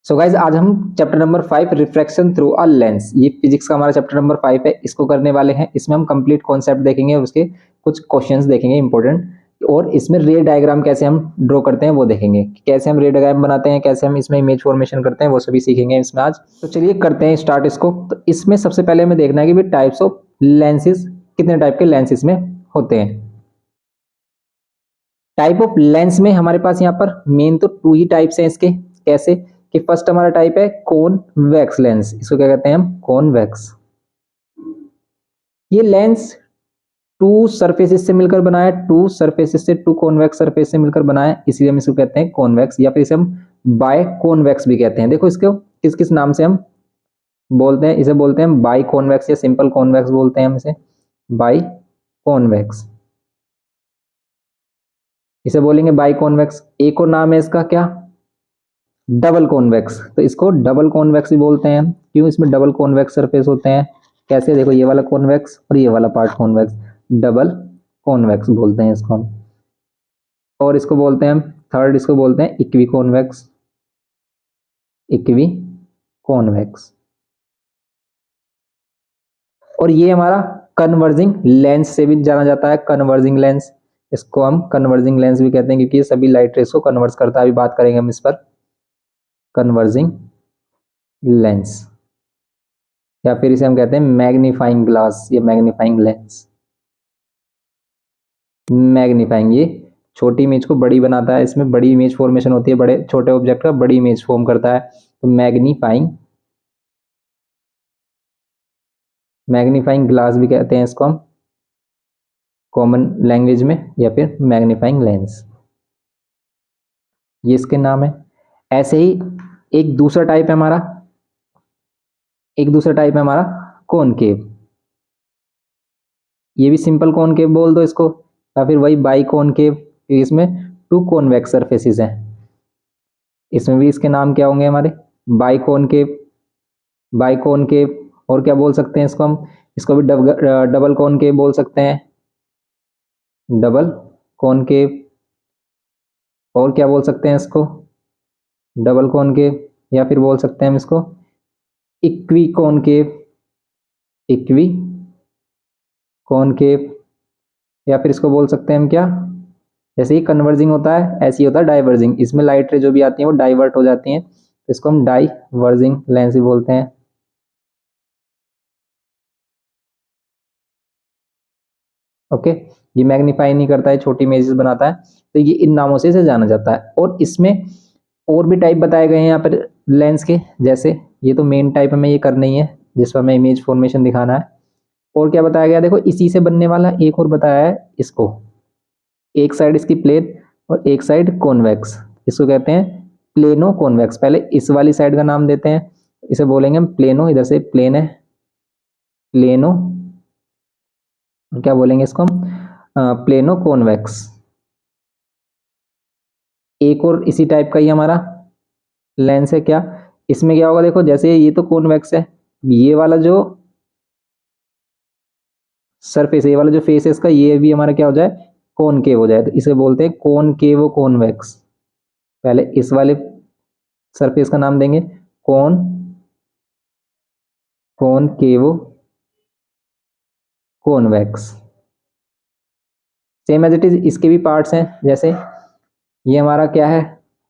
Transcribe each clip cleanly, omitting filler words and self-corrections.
So guys आज हम chapter number 5 refraction through a lens, ये फिजिक्स का हमारा चैप्टर नंबर 5 है, इसको करने वाले हैं। इसमें हम कंप्लीट कॉन्सेप्ट देखेंगे और उसके कुछ क्वेश्चंस देखेंगे इंपॉर्टेंट, और इसमें रे डायग्राम कैसे हम ड्रॉ करते हैं वो देखेंगे, कैसे हम रे डायग्राम बनाते हैं, कैसे हम इसमें इमेज फॉर्मेशन करते हैं, वो सभी सीखेंगे इसमें आज। तो चलिए करते हैं स्टार्ट इसको। तो इसमें सबसे पहले हमें देखना है कि भाई टाइप्स ऑफ लेंसेज, कितने टाइप के लेंसेज में होते हैं। टाइप ऑफ लेंस में हमारे पास यहाँ पर मेन तो 2 ही टाइप्स हैं इसके। कैसे कि फर्स्ट हमारा टाइप है कॉन्वेक्स लेंस, इसको क्या कहते हैं हम, कॉन्वेक्स। ये लेंस टू सरफेसेस से मिलकर बना है, टू सरफेसेस से, टू कॉन्वेक्स सरफेस से मिलकर बना है, इसलिए हम इसको कहते हैं कॉन्वेक्स, या फिर इसे हम बाय कॉन्वेक्स भी कहते हैं। देखो इसको किस किस नाम से हम बोलते हैं, इसे बोलते हैं बाई कॉन्वेक्स या सिंपल कॉन्वेक्स बोलते हैं हम इसे, बाई कॉन्वेक्स, इसे बोलेंगे बाई कॉन्वेक्स। एक और नाम है इसका क्या, डबल कॉन्वेक्स, तो इसको डबल कॉन्वेक्स भी बोलते हैं। क्यों, इसमें डबल कॉन्वेक्स सरफेस होते हैं। कैसे, देखो ये वाला कॉन्वेक्स और ये वाला पार्ट कॉन्वेक्स, डबल कॉन्वेक्स बोलते हैं इसको हम। और इसको बोलते हैं हम थर्ड, इसको बोलते हैं इक्वी कॉन्वेक्स, इक्वी कॉन्वेक्स। और ये हमारा कन्वर्जिंग लेंस से भी जाना जाता है, कन्वर्जिंग लेंस, इसको हम कन्वर्जिंग लेंस भी कहते हैं क्योंकि ये सभी लाइट रेस को कन्वर्ट करता है। अभी बात करेंगे हम इस पर, कन्वर्जिंग लेंस, या फिर इसे हम कहते हैं मैग्नीफाइंग ग्लास या मैग्नीफाइंग लेंस। मैग्नीफाइंग, ये छोटी इमेज को बड़ी बनाता है, इसमें बड़ी इमेज फॉर्मेशन होती है, बड़े छोटे ऑब्जेक्ट का बड़ी इमेज फॉर्म करता है, तो मैग्नीफाइंग, मैग्नीफाइंग ग्लास भी कहते हैं इसको हम कॉमन लैंग्वेज में, या फिर मैग्नीफाइंग लेंस, ये इसके नाम है। ऐसे ही एक दूसरा टाइप है हमारा, एक दूसरा टाइप है हमारा कॉनकेव, ये भी सिंपल कॉनकेव बोल दो इसको, या फिर वही बाई कॉनकेव, इसमें टू कॉन्वेक्स सरफेसेस हैं, इसमें भी इसके नाम क्या होंगे हमारे, बाई कॉनकेव, बाई कॉनकेव। और क्या बोल सकते हैं इसको हम, इसको भी डबल कॉनकेव बोल सकते हैं, डबल कॉनकेव। और क्या बोल सकते हैं इसको, डबल कॉनकेव, या फिर बोल सकते हैं हम इसको इक्वी कॉनकेव, इक्वी कॉनकेव, या फिर इसको बोल सकते हैं हम क्या, जैसे ही कन्वर्जिंग होता है ऐसे ही होता है डाइवर्जिंग, इसमें लाइट रे जो भी आती है वो डाइवर्ट हो जाती हैं, तो इसको हम डाइवर्जिंग लेंस भी बोलते हैं। ओके, ये मैग्नीफाई नहीं करता है, छोटी इमेजेस बनाता है, तो ये इन नामों से इसे जाना जाता है। और इसमें और भी टाइप बताए गए हैं यहाँ पर लेंस के, जैसे ये तो मेन टाइप हमें ये करना ही है जिस पर हमें इमेज फॉर्मेशन दिखाना है। और क्या बताया गया, देखो इसी से बनने वाला एक और बताया है इसको, एक साइड इसकी प्लेन और एक साइड कॉन्वेक्स, इसको कहते हैं प्लेनो कॉन्वेक्स। पहले इस वाली साइड का नाम देते हैं, इसे बोलेंगे हम प्लेनो, इधर से प्लेन है प्लेनो, क्या बोलेंगे इसको हम, प्लेनो कॉन्वेक्स। एक और इसी टाइप का ही हमारा लेंस है क्या, इसमें क्या होगा, देखो जैसे ये तो कॉन्वेक्स है, ये वाला जो सरफेस है, ये वाला जो फेस है इसका, ये भी हमारा क्या हो जाए, कॉनकेव हो जाए, तो इसे बोलते हैं कॉनकेव कॉन्वेक्स। पहले इस वाले सरफेस का नाम देंगे concave convex. Same as it is इसके भी पार्ट्स हैं, जैसे ये हमारा क्या है,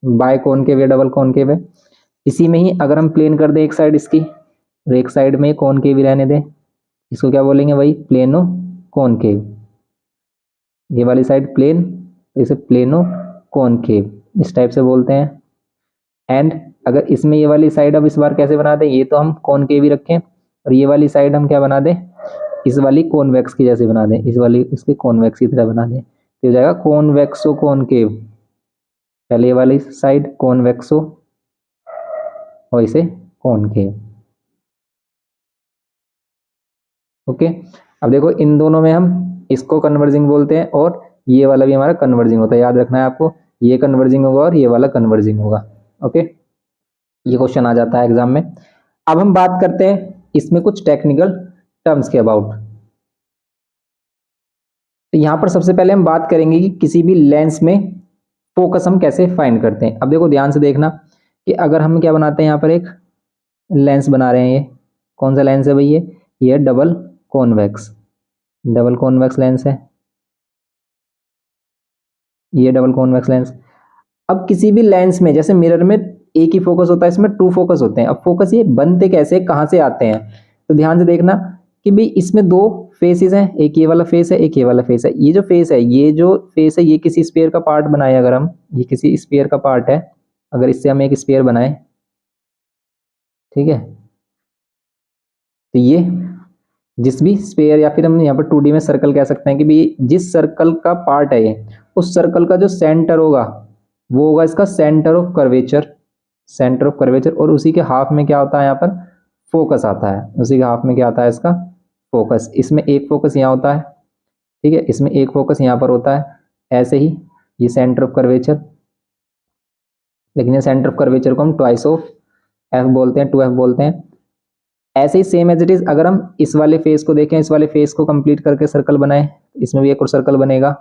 बाय कॉनकेव या डबल कॉनकेव है। इसी में ही अगर हम प्लेन कर दें एक साइड इसकी, और एक साइड में कॉनकेव ही रहने दें, इसको क्या बोलेंगे, वही प्लेनो कॉनकेव। ये वाली साइड प्लेन, इसे प्लेनो कॉनकेव इस टाइप से बोलते हैं। एंड अगर इसमें ये वाली साइड अब इस बार कैसे बना दें, ये तो हम कॉनकेव ही रखें, और ये वाली साइड हम क्या बना दें, इस वाली कॉन्वेक्स की जैसे बना दें, इस वाली इसके कॉन्वेक्स की तरह बना दें, तो हो जाएगा कॉन्वेक्सो कॉनकेव। पहले ये वाली साइड कॉन्वेक्सो और इसे कॉनकेव। ओके, अब देखो इन दोनों में हम इसको कन्वर्जिंग बोलते हैं, और ये वाला भी हमारा कन्वर्जिंग होता है, याद रखना है आपको, ये कन्वर्जिंग होगा और ये वाला कन्वर्जिंग होगा। ओके, ये क्वेश्चन आ जाता है एग्जाम में। अब हम बात करते हैं इसमें कुछ टेक्निकल टर्म्स के अबाउट। तो यहां पर सबसे पहले हम बात करेंगे कि किसी भी लेंस में फोकस हम कैसे फाइंड करते हैं। अब देखो ध्यान से देखना कि अगर हम क्या बनाते हैं यहाँ पर एक लेंस बना रहे हैं, ये कौन सा लेंस है भाई, ये डबल कॉन्वेक्स लेंस है, ये डबल कॉन्वेक्स लेंस। अब किसी भी लेंस में जैसे मिरर में एक ही फोकस होता है, इसमें 2 फोकस होते हैं। अब फोकस ये बनते कैसे, कहाँ से आते हैं, तो ध्यान से देखना कि भाई इसमें 2 फेसेस हैं, एक ये वाला फेस है, एक ये वाला फेस है। ये जो फेस है, ये किसी स्फीयर का पार्ट बनाए, अगर हम, ये किसी स्फीयर का पार्ट है, अगर इससे हम एक स्फीयर बनाए, ठीक है, तो ये जिस भी स्फीयर, या फिर हम यहाँ पर 2D में सर्कल कह सकते हैं कि भाई जिस सर्कल का पार्ट है ये, उस सर्कल का जो सेंटर होगा वो होगा इसका सेंटर ऑफ कर्वेचर, और उसी के हाफ में क्या होता है, यहाँ पर फोकस आता है। उसी के हाफ में क्या आता है, इसका फोकस। इसमें एक फोकस यहाँ होता है, ठीक है, इसमें एक फोकस यहाँ पर होता है, ऐसे ही ये सेंटर ऑफ कर्वेचर। लेकिन ये सेंटर ऑफ कर्वेचर को हम ट्वाइस ऑफ एफ बोलते हैं, 2f बोलते हैं। ऐसे ही सेम एज इट इज अगर हम इस वाले फेस को देखें, इस वाले फेस को कंप्लीट करके सर्कल बनाए, इसमें भी एक और सर्कल बनेगा,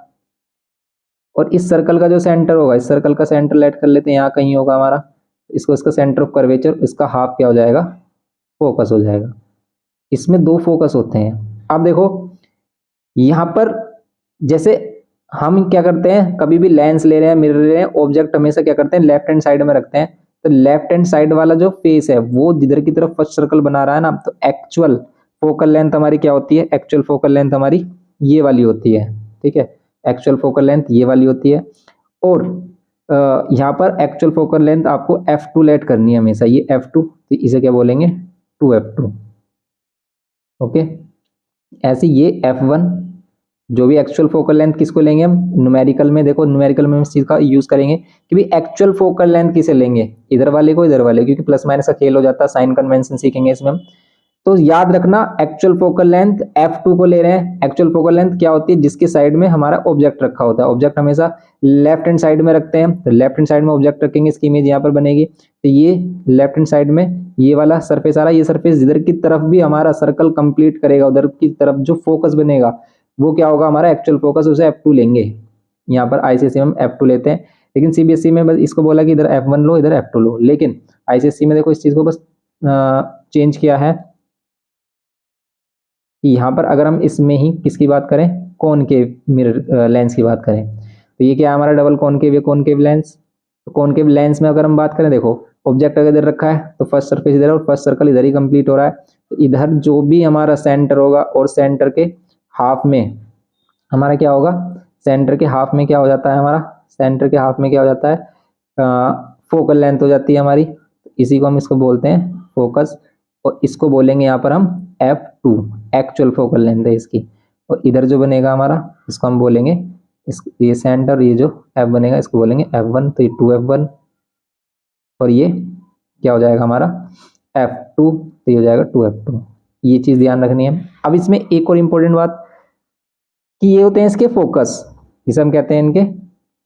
और इस सर्कल का जो सेंटर होगा, इस सर्कल का सेंटर लेट कर लेते हैं, यहाँ कहीं होगा हमारा, इसको इसका सेंटर ऑफ कर्वेचर, इसका हाफ क्या हो जाएगा, फोकस हो जाएगा। इसमें 2 फोकस होते हैं। अब देखो यहाँ पर जैसे हम क्या करते हैं, कभी भी लेंस ले रहे हैं, मिरर ले रहे हैं, ऑब्जेक्ट हमेशा क्या करते हैं, लेफ्ट हैंड साइड में रखते हैं। तो लेफ्ट हैंड साइड वाला जो फेस है वो जिधर की तरफ फर्स्ट सर्कल बना रहा है ना, तो एक्चुअल फोकल लेंथ हमारी क्या होती है, एक्चुअल फोकल लेंथ हमारी ये वाली होती है, ठीक है, एक्चुअल फोकल लेंथ ये वाली होती है। और यहाँ पर एक्चुअल फोकल लेंथ आपको f2 लेट करनी है हमेशा, ये f2, तो इसे क्या बोलेंगे, 2f2, ओके। ऐसे ये f1, जो भी एक्चुअल फोकल लेंथ किसको लेंगे हम, न्यूमेरिकल में, देखो न्यूमेरिकल में हम इस चीज का यूज करेंगे कि भाई एक्चुअल फोकल लेंथ किसे लेंगे, इधर वाले को, इधर वाले, क्योंकि प्लस माइनस का खेल हो जाता है, साइन कन्वेंशन सीखेंगे इसमें हम। तो याद रखना एक्चुअल फोकल लेंथ f2 को ले रहे हैं। एक्चुअल फोकल लेंथ क्या होती है, जिसके साइड में हमारा ऑब्जेक्ट रखा होता है। ऑब्जेक्ट हमेशा लेफ्ट हैंड साइड में रखते हैं, तो लेफ्ट हैंड साइड में ऑब्जेक्ट रखेंगे, इसकी इमेज यहाँ पर बनेगी। तो ये लेफ्ट हैंड साइड में ये वाला सरफेस आ रहा है, ये सरफेस जिधर की तरफ भी हमारा सर्कल कंप्लीट करेगा, उधर की तरफ जो फोकस बनेगा वो क्या होगा, हमारा एक्चुअल फोकस, उसे f2 लेंगे। यहाँ पर आईसीएससी में हम f2 लेते हैं, लेकिन सीबीएसई में बस इसको बोला कि इधर f1 लो, इधर f2 लो। लेकिन आईसीएससी में देखो इस चीज को बस चेंज किया है कि यहाँ पर अगर हम इसमें ही किसकी बात करें, कॉनकेव मिरर लेंस की बात करें, तो ये क्या है हमारा डबल कॉनकेव, ये कॉनकेव लेंस। तो कॉनकेव लेंस में अगर हम बात करें, देखो ऑब्जेक्ट अगर इधर रखा है तो फर्स्ट सरफेस इधर है और फर्स्ट सर्कल इधर ही कंप्लीट हो रहा है। तो इधर जो भी हमारा सेंटर होगा, और सेंटर के हाफ में हमारा क्या होगा, सेंटर के हाफ में क्या हो जाता है हमारा, सेंटर के हाफ में क्या हो जाता है, फोकल लेंथ हो जाती है हमारी। इसी को हम इसको बोलते हैं फोकस, और इसको बोलेंगे यहाँ पर हम f2, एक्चुअल फोकल लेंथ है इसकी। और इधर जो बनेगा हमारा, इसको हम बोलेंगे, इस ये सेंटर, ये जो f बनेगा इसको बोलेंगे f1, तो ये 2f1, और ये क्या हो जाएगा हमारा f2, तो ये हो जाएगा 2f2। ये चीज ध्यान रखनी है। अब इसमें एक और इम्पोर्टेंट बात कि ये होते हैं इसके फोकस, जिसे हम कहते हैं इनके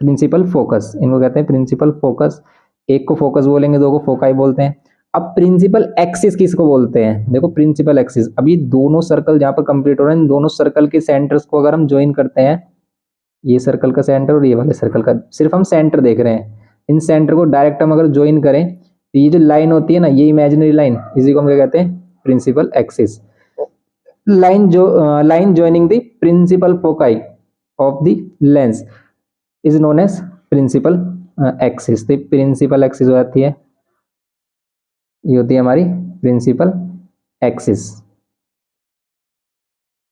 प्रिंसिपल फोकस, इनको कहते हैं प्रिंसिपल फोकस। एक को फोकस बोलेंगे, दो को फोकाई बोलते हैं। अब प्रिंसिपल एक्सिस किसको बोलते हैं, देखो प्रिंसिपल एक्सिस, अब ये दोनों सर्कल जहां पर कंप्लीट हो रहे हैं, इन दोनों सर्कल के सेंटर्स को अगर हम ज्वाइन करते हैं, ये सर्कल का सेंटर और ये वाले सर्कल का, सिर्फ हम सेंटर देख रहे हैं, इन सेंटर को डायरेक्ट हम अगर ज्वाइन करें, तो ये जो लाइन होती है ना, ये इमेजिनरी लाइन, इसी को हम क्या कहते हैं, principal axis. Line joining the principal foci of the lens is known as principal axis. तो प्रिंसिपल एक्सिस हो जाती है, ये होती है हमारी प्रिंसिपल एक्सिस,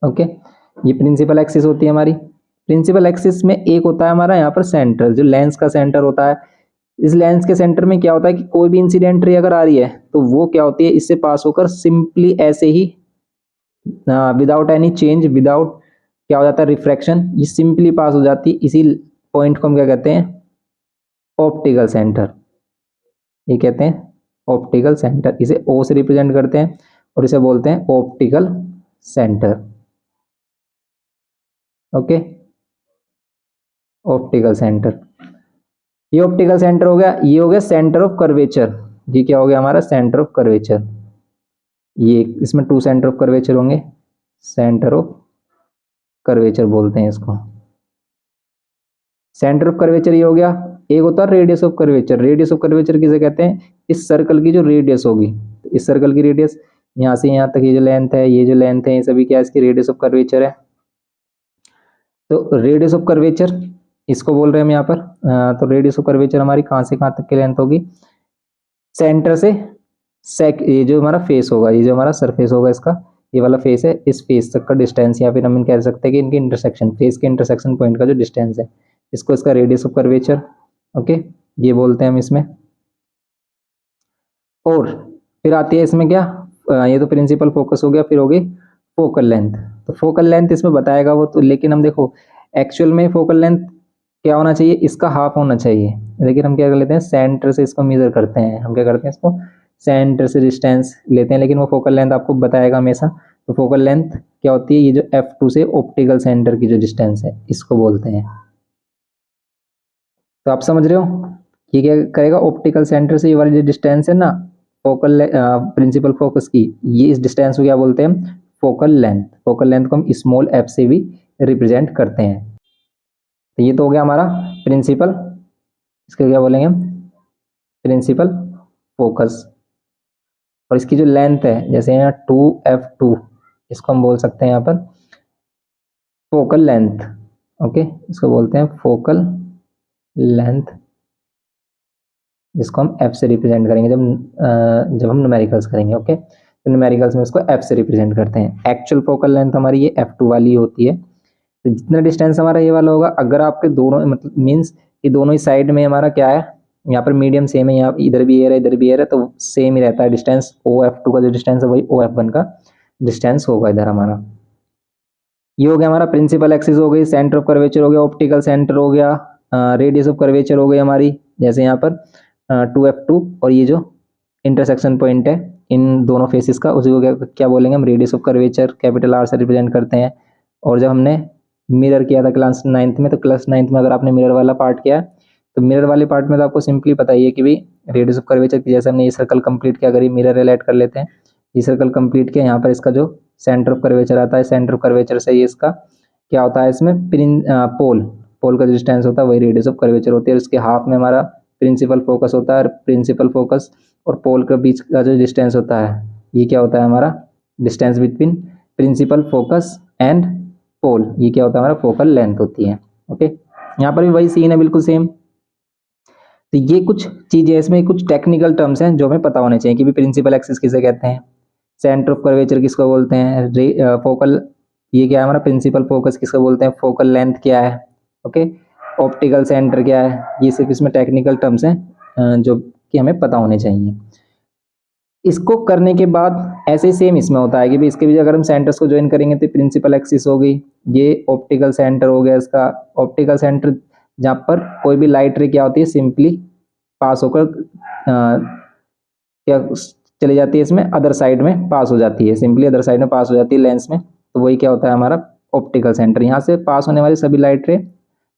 ओके। ये प्रिंसिपल एक्सिस होती है हमारी। प्रिंसिपल एक्सिस में एक होता है हमारा यहाँ पर सेंटर, जो लेंस का सेंटर होता है। इस लेंस के सेंटर में क्या होता है कि कोई भी इंसिडेंट रे अगर आ रही है, तो वो क्या होती है, इससे पास होकर सिंपली ऐसे ही विदाउट एनी चेंज, विदाउट क्या हो जाता है, रिफ्रैक्शन, ये सिंपली पास हो जाती है। इसी पॉइंट को हम क्या कहते हैं, ऑप्टिकल सेंटर, ये कहते हैं ऑप्टिकल सेंटर। इसे ओ से रिप्रेजेंट करते हैं और इसे बोलते हैं optical centre, okay, optical centre. ये ऑप्टिकल सेंटर हो गया, ये हो गया सेंटर ऑफ कर्वेचर। ये क्या हो गया हमारा, सेंटर ऑफ कर्वेचर। ये इसमें 2 सेंटर ऑफ कर्वेचर होंगे, सेंटर ऑफ कर्वेचर बोलते हैं इसको। सेंटर ऑफ कर्वेचर ये हो गया। एक होता है radius of curvature. Radius of curvature किसे कहते हैं? इस सर्कल की जो रेडियस होगी, तो इस सर्कल की रेडियस यहाँ से यहाँ तक ये जो लेंथ है, ये जो लेंथ है, ये सभी क्या इसकी रेडियस ऑफ कर्वेचर है। तो रेडियस ऑफ कर्वेचर इसको बोल रहे हैं हम यहाँ पर। तो रेडियस ऑफ कर्वेचर हमारी कहाँ से कहाँ तक की लेंथ होगी? सेंटर से ये जो हमारा फेस होगा, ये जो हमारा सरफेस होगा इसका, ये वाला फेस है, इस फेस तक का डिस्टेंस, या फिर हम कह सकते हैं कि इनके इंटरसेक्शन, फेस के इंटरसेक्शन पॉइंट का जो डिस्टेंस है, इसको इसका रेडियस ऑफ कर्वेचर, ओके, ये बोलते हैं हम इसमें। और फिर आती है इसमें क्या, ये तो प्रिंसिपल फोकस हो गया, फिर होगी फोकल लेंथ। तो फोकल लेंथ इसमें बताएगा वो तो, लेकिन हम देखो एक्चुअल में फोकल लेंथ क्या होना चाहिए? इसका हाफ होना चाहिए, लेकिन हम क्या कर लेते हैं, सेंटर से इसको मेजर करते हैं। हम क्या करते हैं, इसको सेंटर से डिस्टेंस लेते हैं, लेकिन वो फोकल लेंथ आपको बताएगा हमेशा। तो फोकल लेंथ क्या होती है? ये जो F2 से ऑप्टिकल सेंटर की जो डिस्टेंस है, इसको बोलते हैं। तो आप समझ रहे हो ये क्या करेगा? ऑप्टिकल सेंटर से ये वाली जो डिस्टेंस है ना फोकल प्रिंसिपल फोकस की, ये इस डिस्टेंस को क्या बोलते हैं हम? Focal length. फोकल लेंथ को हम स्मॉल f से भी रिप्रेजेंट करते हैं। तो ये तो हो गया हमारा प्रिंसिपल, इसको क्या बोलेंगे हम? Principal focus. और इसकी जो लेंथ है, जैसे यहाँ 2f2, इसको हम बोल सकते हैं यहाँ पर फोकल लेंथ, ओके, इसको बोलते हैं फोकल लेंथ, जिसको हम f से रिप्रेजेंट करेंगे जब हम न्यूमेरिकल्स करेंगे, ओके। तो न्यूमेरिकल्स में इसको f से रिप्रेजेंट करते हैं। एक्चुअल फोकल लेंथ हमारी ये f2 वाली होती है। तो जितना डिस्टेंस हमारा ये वाला होगा, अगर आपके दोनों मतलब मीन्स ये दोनों ही साइड में हमारा क्या है, यहाँ पर मीडियम सेम है, यहाँ इधर भी एयर है इधर भी एयर है, तो सेम ही रहता है डिस्टेंस। OF2 का जो डिस्टेंस है वही OF1 का डिस्टेंस होगा इधर हमारा। ये हो गया हमारा प्रिंसिपल एक्सिस हो गई, सेंटर ऑफ कर्वेचर हो गया, ऑप्टिकल सेंटर हो गया, रेडियस ऑफ कर्वेचर हो गई हमारी, जैसे यहाँ पर 2f2, और ये जो इंटरसेक्शन पॉइंट है इन दोनों फेसिस का, उसी को क्या बोलेंगे हम? Radius of curvature, capital R से रिप्रेजेंट करते हैं। और जब हमने मिरर किया था क्लास 9th में, तो क्लास 9th में अगर आपने मिरर वाला पार्ट किया, तो मिरर वाले पार्ट में तो आपको सिंपली पता ही है कि भाई रेडियस ऑफ कर्वेचर की, जैसे हमने ये सर्कल कंप्लीट किया, अगर ये मिरर रिलेट कर लेते हैं, ये सर्कल कंप्लीट किया, यहाँ पर इसका जो सेंटर ऑफ कर्वेचर आता है, सेंटर ऑफ कर्वेचर से ये इसका क्या होता है, इसमें पोल का जो डिस्टेंस होता है वही रेडियस ऑफ कर्वेचर होती है। और इसके हाफ में हमारा प्रिंसिपल फोकस होता है, और प्रिंसिपल फोकस और पोल के बीच का जो डिस्टेंस होता है, ये क्या होता है हमारा? Distance between principal focus and pole, ये क्या होता है हमारा? फोकल लेंथ होती है, ओके। यहाँ पर भी वही सीन है, बिल्कुल सेम। तो ये कुछ चीजें, इसमें कुछ टेक्निकल टर्म्स हैं जो हमें पता होने चाहिए कि भी प्रिंसिपल एक्सिस किसे कहते हैं, सेंटर ऑफ कर्वेचर किसको बोलते हैं, फोकल, ये क्या है हमारा? प्रिंसिपल फोकस किसको बोलते हैं, फोकल लेंथ क्या है, ओके, ऑप्टिकल सेंटर क्या है। ये सिर्फ इसमें टेक्निकल टर्म्स हैं जो कि हमें पता होने चाहिए। इसको करने के बाद ऐसे ही सेम इसमें होता है कि भी इसके भी अगर हम सेंटर्स को ज्वाइन करेंगे तो प्रिंसिपल एक्सिस हो गई, ये ऑप्टिकल सेंटर हो गया इसका। ऑप्टिकल सेंटर जहाँ पर कोई भी लाइट रे क्या होती है, सिंपली पास होकर क्या चली जाती है, इसमें अदर साइड में पास हो जाती है, सिंपली अदर साइड में पास हो जाती है लेंस में। तो वही क्या होता है हमारा? Optical centre. यहाँ से पास होने वाली सभी लाइट रे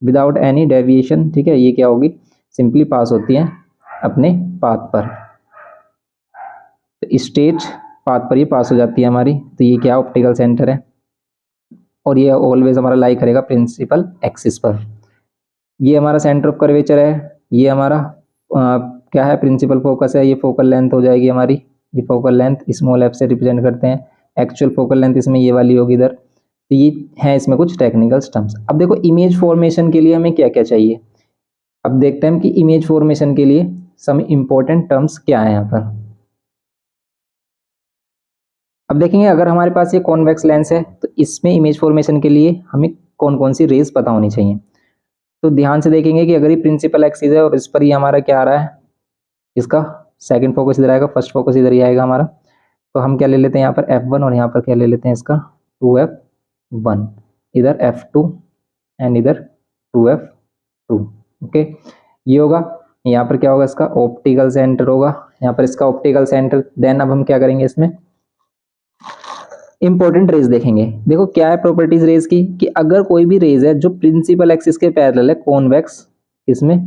विदाउट एनी डेविएशन, ठीक है, ये क्या होगी? सिंपली पास होती हैं अपने पाथ पर, तो स्ट्रेट पाथ पर ये पास हो जाती है हमारी। तो ये क्या ऑप्टिकल सेंटर है, और ये ऑलवेज हमारा लाई करेगा प्रिंसिपल एक्सिस पर। ये हमारा सेंटर ऑफ कर्वेचर है, ये हमारा क्या है? प्रिंसिपल फोकस है, ये फोकल लेंथ हो जाएगी हमारी, ये फोकल लेंथ स्मॉल f से रिप्रेजेंट करते हैं। एक्चुअल फोकल लेंथ इसमें ये वाली होगी इधर। तो ये है इसमें कुछ टेक्निकल टर्म्स। अब देखो इमेज फॉर्मेशन के लिए हमें क्या क्या चाहिए, अब देखते हैं कि इमेज फॉर्मेशन के लिए सम इंपॉर्टेंट टर्म्स क्या है यहाँ पर। अब देखेंगे अगर हमारे पास ये कॉन्वेक्स लेंस है, तो इसमें इमेज फॉर्मेशन के लिए हमें कौन कौन सी रेज पता होनी चाहिए। तो ध्यान से देखेंगे कि अगर ये प्रिंसिपल एक्सिस है और इस पर ये हमारा क्या आ रहा है, इसका सेकंड फोकस इधर आएगा, फर्स्ट फोकस इधर ही आएगा हमारा। तो हम क्या ले लेते हैं यहाँ पर f1, और यहाँ पर क्या ले लेते हैं इसका 2f1, इधर f2 एंड इधर 2f2, ओके। ये होगा, यहाँ पर क्या होगा? इसका ऑप्टिकल सेंटर होगा, यहाँ पर इसका ऑप्टिकल सेंटर। देन अब हम क्या करेंगे, इसमें इंपॉर्टेंट रेज देखेंगे। देखो क्या है प्रॉपर्टीज रेज की, कि अगर कोई भी रेज है जो प्रिंसिपल एक्सिस के पैरेलल है, कॉन्वेक्स इसमें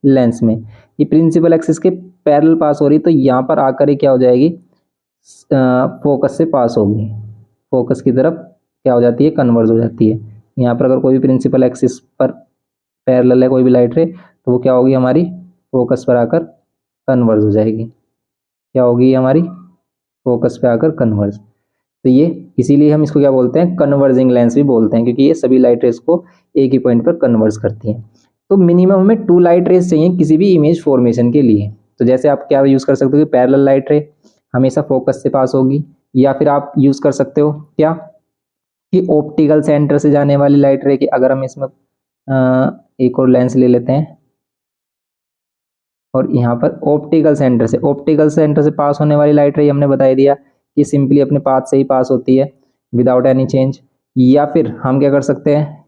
लेंस में, ये प्रिंसिपल एक्सिस के पैरेलल पास हो रही, तो यहाँ पर आकर ये क्या हो जाएगी? फोकस से पास होगी, फोकस की तरफ क्या हो जाती है? कन्वर्ज हो जाती है। यहाँ पर अगर कोई भी प्रिंसिपल एक्सिस पर पैरेलल है कोई भी लाइट रे, तो वो क्या होगी हमारी फोकस पर आकर कन्वर्ज हो जाएगी। क्या होगी हमारी फोकस पे आकर कन्वर्ज। तो ये इसीलिए हम इसको क्या बोलते हैं, कन्वर्जिंग लेंस भी बोलते हैं, क्योंकि ये सभी लाइट रेज को एक ही पॉइंट पर कन्वर्ज करती हैं। तो मिनिमम हमें 2 लाइट रेज चाहिए किसी भी इमेज फॉर्मेशन के लिए। तो जैसे आप क्या यूज़ कर सकते हो कि पैरेलल लाइट रे हमेशा फोकस से पास होगी, या फिर आप यूज़ कर सकते हो क्या कि ऑप्टिकल सेंटर से जाने वाली लाइट रे की, अगर हम इसमें एक और लेंस ले लेते हैं और यहाँ पर ऑप्टिकल सेंटर से पास होने वाली लाइट रे हमने बता दिया कि सिंपली अपने पाथ से ही पास होती है विदाउट एनी चेंज। या फिर हम क्या कर सकते हैं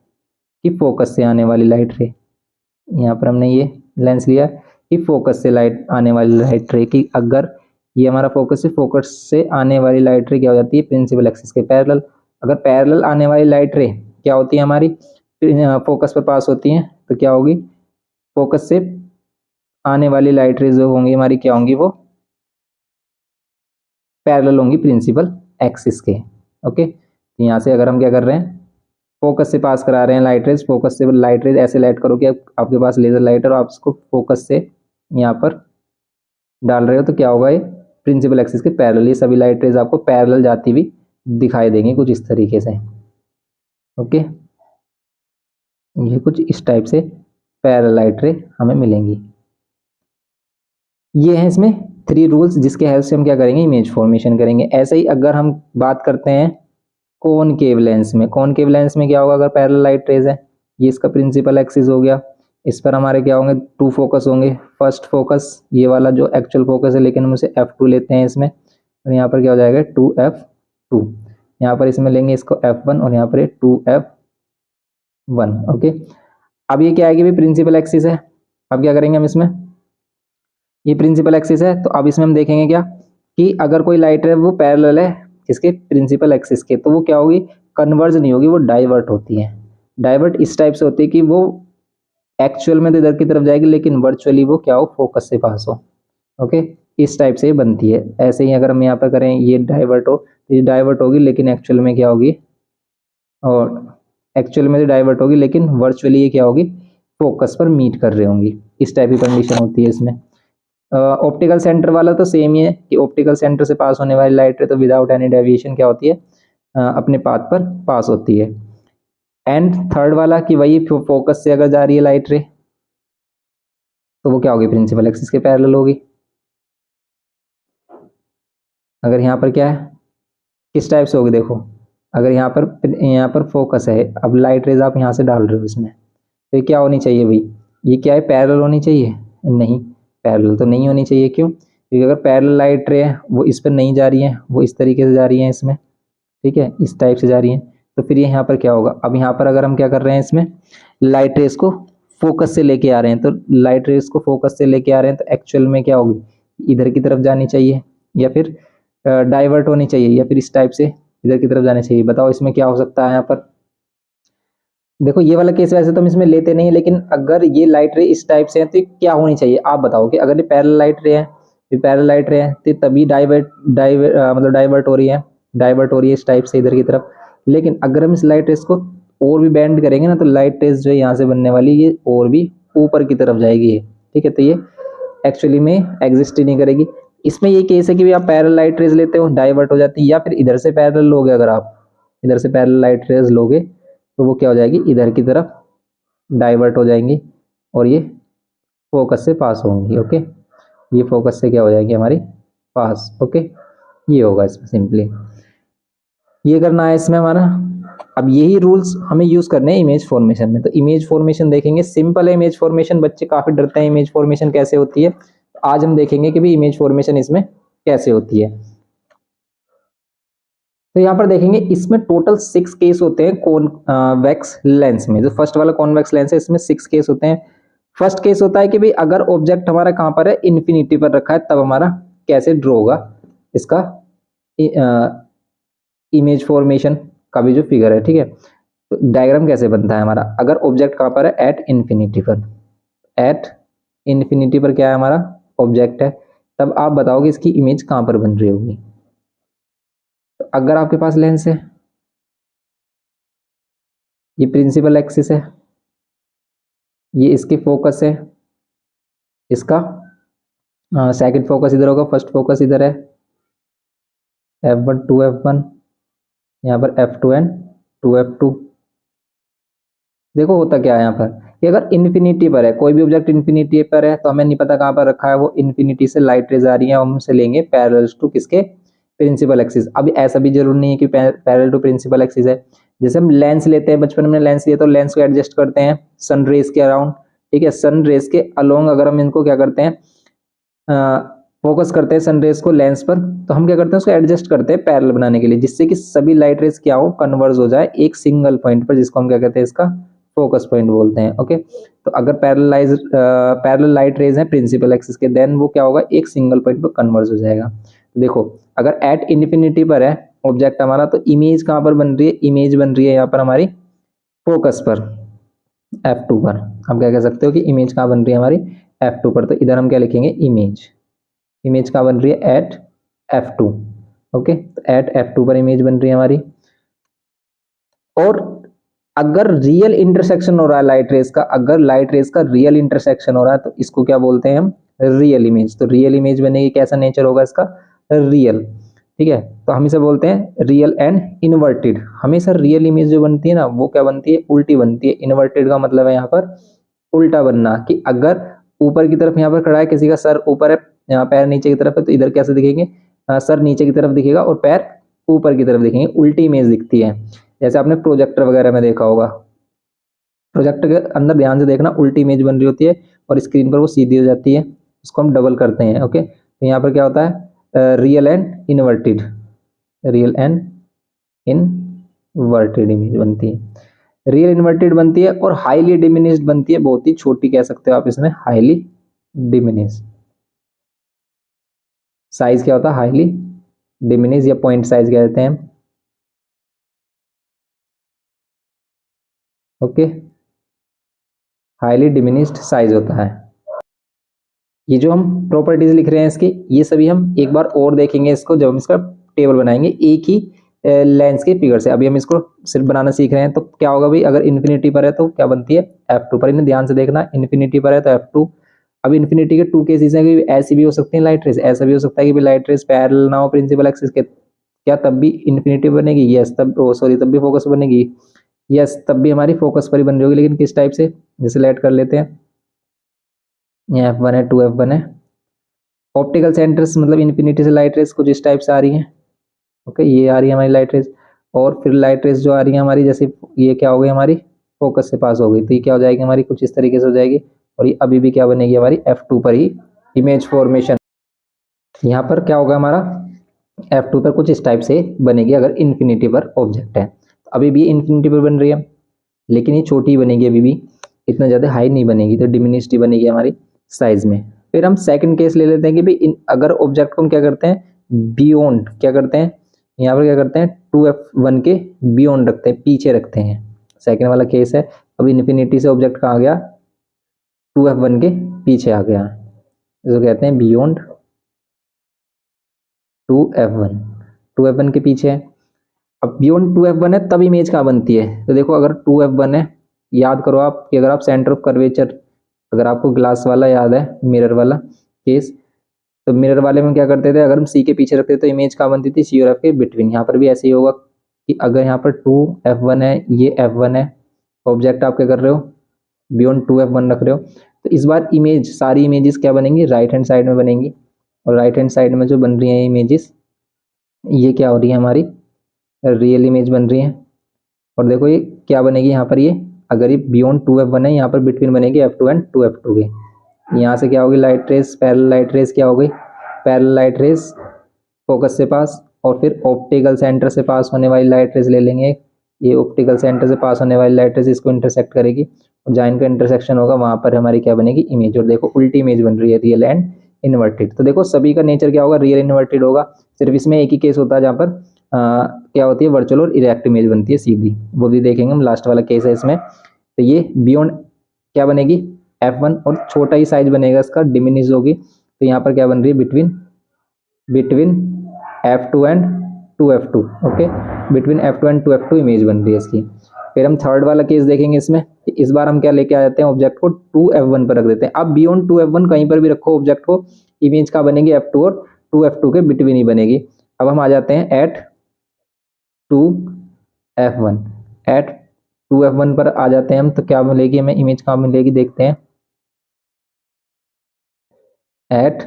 कि फोकस से आने वाली लाइट रे, यहाँ पर हमने ये लेंस लिया कि फोकस से लाइट आने वाली लाइट रे की, अगर ये हमारा फोकस से आने वाली लाइट रे क्या हो जाती है प्रिंसिपल एक्सिस के पैरेलल। अगर पैरेलल आने वाली लाइट रे क्या होती है हमारी फोकस पर पास होती हैं, तो क्या होगी फोकस से आने वाली लाइट रे जो होंगी हमारी क्या होंगी वो पैरेलल होंगी प्रिंसिपल एक्सिस के। ओके, तो यहाँ से अगर हम क्या कर रहे हैं फोकस से पास करा रहे हैं लाइट रेज, फोकस से लाइट रेज ऐसे लाइट करो कि आपके पास लेजर लाइट है और आप इसको फोकस से यहाँ पर डाल रहे हो, तो क्या होगा ये प्रिंसिपल एक्सिस के पैरेलल, ये सभी लाइट रेज आपको पैरेलल जाती हुई दिखाई देंगी कुछ इस तरीके से। ओके, ये कुछ इस टाइप से पैरेलल लाइट रे हमें मिलेंगी। ये है इसमें 3 रूल्स जिसके हेल्प से हम क्या करेंगे इमेज फॉर्मेशन करेंगे। ऐसे ही अगर हम बात करते हैं कॉनकेव लेंस में, कॉनकेव लेंस में क्या होगा अगर पैरेलल लाइट रेज है, ये इसका प्रिंसिपल एक्सिस हो गया, इस पर हमारे क्या होंगे 2 फोकस होंगे। फर्स्ट फोकस ये वाला जो एक्चुअल फोकस है, लेकिन हम उसे f2 लेते हैं इसमें, और यहाँ पर क्या हो जाएगा 2f2, यहाँ पर इसमें लेंगे इसको f1 और यहाँ पर 2f1। ओके, अब ये क्या है कि भाई प्रिंसिपल एक्सिस है, अब क्या करेंगे हम इसमें, ये प्रिंसिपल एक्सिस है तो अब इसमें हम देखेंगे क्या कि अगर कोई लाइट है वो पैरेलल है इसके प्रिंसिपल एक्सिस के, तो वो क्या होगी कन्वर्ज नहीं होगी, वो डाइवर्ट होती है। डाइवर्ट इस टाइप से होती है कि वो एक्चुअल में तो इधर की तरफ जाएगी लेकिन वर्चुअली वो क्या हो फोकस से पास हो। ओके, इस टाइप से बनती है। ऐसे ही अगर हम यहाँ पर करें ये डाइवर्ट हो, ये डाइवर्ट होगी लेकिन एक्चुअल में क्या होगी, और एक्चुअल में तो डाइवर्ट होगी लेकिन वर्चुअली ये क्या होगी फोकस पर मीट कर रही होंगी। इस टाइप की कंडीशन होती है इसमें। ऑप्टिकल सेंटर वाला तो सेम ही है कि ऑप्टिकल सेंटर से पास होने वाली लाइट रे तो विदाउट एनी डेविएशन क्या होती है अपने पाथ पर पास होती है। एंड थर्ड वाला कि वही फोकस से अगर जा रही है लाइट रे तो वो क्या होगी प्रिंसिपल एक्सिस के पैरेलल होगी। अगर यहाँ पर क्या है किस टाइप से होगी देखो, अगर यहाँ पर फोकस है, अब लाइट रेज आप यहाँ से डाल रहे हो इसमें, तो ये क्या होनी चाहिए भाई, ये क्या है पैरेलल होनी चाहिए, नहीं पैरेलल तो नहीं होनी चाहिए। क्यों, क्योंकि अगर पैरेलल लाइट रे है वो इस पर नहीं जा रही है, वो इस तरीके से जा रही है इसमें, ठीक है इस टाइप से जा रही है, तो फिर ये यहाँ पर क्या होगा, अब यहाँ पर अगर हम क्या कर रहे हैं इसमें लाइट रेस को फोकस से लेके आ रहे हैं, तो लाइट रेस को फोकस से लेके आ रहे हैं तो एक्चुअल में क्या होगी इधर की तरफ जानी चाहिए, या फिर डाइवर्ट होनी चाहिए, या फिर इस टाइप से इधर की तरफ जानी चाहिए। बताओ इसमें क्या हो सकता है यहाँ पर। देखो ये वाला केस वैसे तो हम इसमें लेते नहीं, लेकिन अगर ये लाइट रे इस टाइप से है तो क्या होनी चाहिए आप बताओ, कि अगर ये पैरेलल लाइट रे है, ये पैरेलल लाइट रे है तो तभी मतलब डाइवर्ट हो रही है, डाइवर्ट हो रही है इस टाइप से इधर की तरफ। लेकिन अगर हम इस लाइट रेस को और भी बेंड करेंगे ना, तो लाइट रेस जो है यहाँ से बनने वाली ये और भी ऊपर की तरफ जाएगी, ठीक है, तो ये एक्चुअली में एग्जिस्ट ही नहीं करेगी। इसमें ये केस है कि आप पैरेलल लाइट रेज लेते हो डाइवर्ट हो जाती है, या फिर इधर से पैरेलल लोगे, अगर आप इधर से पैरेलल लाइट रेज लोगे तो वो क्या हो जाएगी इधर की तरफ डाइवर्ट हो जाएंगी और ये फोकस से पास होंगी। ओके, ये फोकस से क्या हो जाएगी हमारी पास। ओके, ये होगा इसमें सिंपली ये करना है इसमें हमारा। अब यही रूल्स हमें यूज करने हैं इमेज फॉर्मेशन में। तो इमेज फॉर्मेशन देखेंगे, सिंपल है इमेज फॉर्मेशन, बच्चे काफी डरते हैं इमेज फॉर्मेशन कैसे होती है, आज हम देखेंगे कि भी इमेज फॉर्मेशन इसमें कैसे होती है। तो यहाँ पर देखेंगे इसमें टोटल 6 केस होते हैं कॉन्वेक्स लेंस में। जो फर्स्ट वाला कॉन्वेक्स लेंस है इसमें 6 केस होते हैं। फर्स्ट केस होता है कि भाई अगर ऑब्जेक्ट हमारा कहाँ पर है इन्फिनिटी पर रखा है, तब हमारा कैसे ड्रॉ होगा इसका इमेज फॉर्मेशन का भी जो फिगर है, ठीक है, तो डायग्राम कैसे बनता है हमारा, अगर ऑब्जेक्ट कहाँ पर है एट इन्फिनिटी पर, एट इन्फिनिटी पर क्या है हमारा ऑब्जेक्ट है, तब आप बताओगे इसकी इमेज कहाँ पर बन रही होगी। तो अगर आपके पास लेंस है, ये प्रिंसिपल एक्सिस है, ये इसकी फोकस है, इसका सेकंड फोकस इधर होगा, फर्स्ट फोकस इधर है, F1 2F1, यहाँ पर F2 एंड 2F2। देखो होता क्या है यहाँ पर कि अगर इन्फिनिटी पर है, कोई भी ऑब्जेक्ट इन्फिनिटी पर है तो हमें नहीं पता कहाँ पर रखा है वो, इन्फिनिटी से लाइट रेज आ रही है, हम उसे लेंगे पैरेलल टू किसके, प्रिंसिपल एक्सिस। अभी ऐसा भी जरूरी नहीं है कि पैरेलल टू प्रिंसिपल एक्सिस है। जैसे हम लेंस लेते हैं, बचपन में लेंस लिया तो लेंस को एडजस्ट करते हैं सन रेज के अराउंड, ठीक है, सन रेज के अलोंग अगर हम इनको क्या करते हैं, फोकस करते हैं सन रेज को लेंस पर, तो हम क्या करते हैं उसको एडजस्ट करते हैं पैरेलल बनाने के लिए, जिससे कि सभी लाइट रेज क्या हो, कन्वर्ज हो जाए एक सिंगल पॉइंट पर, जिसको हम क्या कहते हैं, इसका फोकस पॉइंट बोलते हैं। ओके, तो अगर पैरेलल लाइट रेज है प्रिंसिपल एक्सिस के, देन वो क्या होगा, एक सिंगल पॉइंट पर कन्वर्ज हो जाएगा। देखो अगर एट इन्फिनिटी पर है ऑब्जेक्ट हमारा, तो इमेज कहाँ पर बन रही है, इमेज बन रही है यहाँ पर हमारी फोकस पर, F2 पर। आप क्या कह सकते हो कि इमेज कहाँ बन रही है हमारी, F2 पर। तो इधर हम क्या लिखेंगे, इमेज, इमेज कहाँ बन रही है, एट F2। ओके, तो एट F2 पर इमेज बन रही है हमारी। और अगर रियल इंटरसेक्शन हो रहा है लाइट रेज का, अगर लाइट रेज का रियल इंटरसेक्शन हो रहा है तो इसको क्या बोलते हैं हम, रियल इमेज। तो रियल इमेज बनेगी, कैसा नेचर होगा इसका, रियल, ठीक है। तो हम इसे बोलते हैं रियल एंड इन्वर्टेड। हमेशा रियल इमेज जो बनती है ना वो क्या बनती है, उल्टी बनती है। इन्वर्टेड का मतलब है यहाँ पर उल्टा बनना, कि अगर ऊपर की तरफ यहाँ पर खड़ा है, किसी का सर ऊपर है, यहाँ पैर नीचे की तरफ है, तो इधर कैसे दिखेंगे, सर नीचे की तरफ दिखेगा और पैर ऊपर की तरफ दिखेंगे, उल्टी इमेज दिखती है। जैसे आपने प्रोजेक्टर वगैरह में देखा होगा, प्रोजेक्टर के अंदर ध्यान से देखना, उल्टी इमेज बन रही होती है और स्क्रीन पर वो सीधी हो जाती है, उसको हम डबल करते हैं। ओके, तो यहाँ पर क्या होता है, real and inverted, real and inverted image बनती है, रियल इन्वर्टेड बनती है। और हाईली डिमिनिश्ड बनती है, बहुत ही छोटी कह सकते हो आप इसमें, हाईली डिमिनिश। साइज क्या होता है, हाईली डिमिनिश या पॉइंट साइज कहते हैं। ओके, हाईली डिमिनिश्ड साइज होता है। ये जो हम प्रॉपर्टीज लिख रहे हैं इसकी, ये सभी हम एक बार और देखेंगे इसको जब हम इसका टेबल बनाएंगे एक ही लेंस के फिगर से। अभी हम इसको सिर्फ बनाना सीख रहे हैं। तो क्या होगा भाई, अगर इन्फिनिटी पर है तो क्या बनती है, F2 पर। इन्हें ध्यान से देखना, इन्फिनिटी पर है तो F2। अब इन्फिनिटी के टू केसेस हैं कि ऐसी भी हो सकती है लाइट रेस, ऐसा भी हो सकता है कि लाइट रेस पैरेलल ना हो प्रिंसिपल एक्सिस के, क्या तब भी इन्फिनिटी बनेगी, यस तब, सॉरी तब भी फोकस बनेगी, यस तब भी हमारी फोकस पर ही बन रही होगी, लेकिन किस टाइप से, जैसे लेट कर लेते हैं, ये F1 है, 2F1 है। ऑप्टिकल सेंटर्स मतलब इन्फिनिटी से लाइट रेस कुछ इस टाइप से आ रही है। ओके, ये आ रही है हमारी लाइट रेस। और फिर लाइट रेस जो आ रही है हमारी, जैसे ये क्या हो गई हमारी, फोकस से पास हो गई, तो ये क्या हो जाएगी हमारी, कुछ इस तरीके से हो जाएगी। और ये अभी भी क्या बनेगी हमारी, F2 पर ही इमेज फॉर्मेशन। यहाँ पर क्या होगा हमारा, F2 पर कुछ इस टाइप से बनेगी अगर इन्फिनिटी पर ऑब्जेक्ट है। तो अभी भी इन्फिनिटी पर बन रही है, लेकिन ये छोटी बनेगी, अभी भी इतना ज़्यादा हाई नहीं बनेगी, तो डिमिनिश्ड बनेगी हमारी साइज में। फिर हम सेकंड केस ले लेते हैं कि भाई अगर ऑब्जेक्ट को हम क्या करते हैं, बियॉन्ड क्या करते हैं, यहाँ पर क्या करते हैं, 2F1 के बियॉन्ड रखते हैं, पीछे रखते हैं। सेकंड वाला केस है, अब इन्फिनिटी से ऑब्जेक्ट कहाँ आ गया, 2F1 के पीछे आ गया, इसको कहते हैं बियॉन्ड 2F1, 2F1 के पीछे है। अब बियॉन्ड 2F1 है तब इमेज कहाँ बनती है, तो देखो अगर 2F1 है, याद करो आप कि अगर आप सेंटर ऑफ कर्वेचर, अगर आपको ग्लास वाला याद है, मिरर वाला केस, तो मिरर वाले में क्या करते थे, अगर हम सी के पीछे रखते तो इमेज कहाँ बनती थी, सी और एफ के बिटवीन। यहाँ पर भी ऐसे ही होगा कि अगर यहाँ पर 2F1 है, ये F1 है, ऑब्जेक्ट आप क्या कर रहे हो, बियॉन्ड 2F1 रख रहे हो, तो इस बार इमेज, सारी इमेजेस क्या बनेंगी, राइट हैंड साइड में बनेंगी। और राइट हैंड साइड में जो बन रही है इमेजेस, ये क्या हो रही है हमारी, रियल इमेज बन रही है। और देखो ये क्या बनेगी यहाँ पर, ये अगर ये बियॉन्ड 2F1 है, यहाँ पर बिटवीन बनेगी F2 एंड 2F2 के। यहाँ से क्या होगी, light rays, parallel light rays क्या हो गई, पैरेलल लाइट रेस फोकस से पास, और फिर ऑप्टिकल सेंटर से पास होने वाली लाइट रेस ले लेंगे। ये ऑप्टिकल सेंटर से पास होने वाली लाइट रेस इसको इंटरसेक्ट करेगी, और जहाँ इनका इंटरसेक्शन होगा वहाँ पर हमारी क्या बनेगी, इमेज। और देखो उल्टी इमेज बन रही है, रियल एंड इन्वर्टेड। तो देखो सभी का नेचर क्या होगा, रियल इन्वर्टेड होगा। सिर्फ इसमें एक ही केस होता है जहाँ पर क्या होती है, वर्चुअल और इरेक्ट इमेज बनती है सीधी, वो भी देखेंगे हम, लास्ट वाला केस है इसमें। तो ये बियॉन्ड क्या बनेगी, F1, और छोटा ही साइज बनेगा इसका, डिमिनिश होगी। तो यहाँ पर क्या बन रही है, between F2 and 2F2। Okay, between F2 and 2F2 image बन रही है इसकी। फिर हम थर्ड वाला केस देखेंगे इसमें, कि इस बार हम क्या लेके आ जाते हैं, ऑब्जेक्ट को 2f1 पर रख देते हैं। अब बियॉन्ड 2f1 कहीं पर भी रखो ऑब्जेक्ट को, इमेज का बनेगी f2 और 2f2 के बिटवीन ही बनेगी। अब हम आ जाते हैं एट 2f1, एट 2f1 पर आ जाते हैं हम, तो क्या मिलेगी हमें इमेज, कहाँ मिलेगी देखते हैं, एट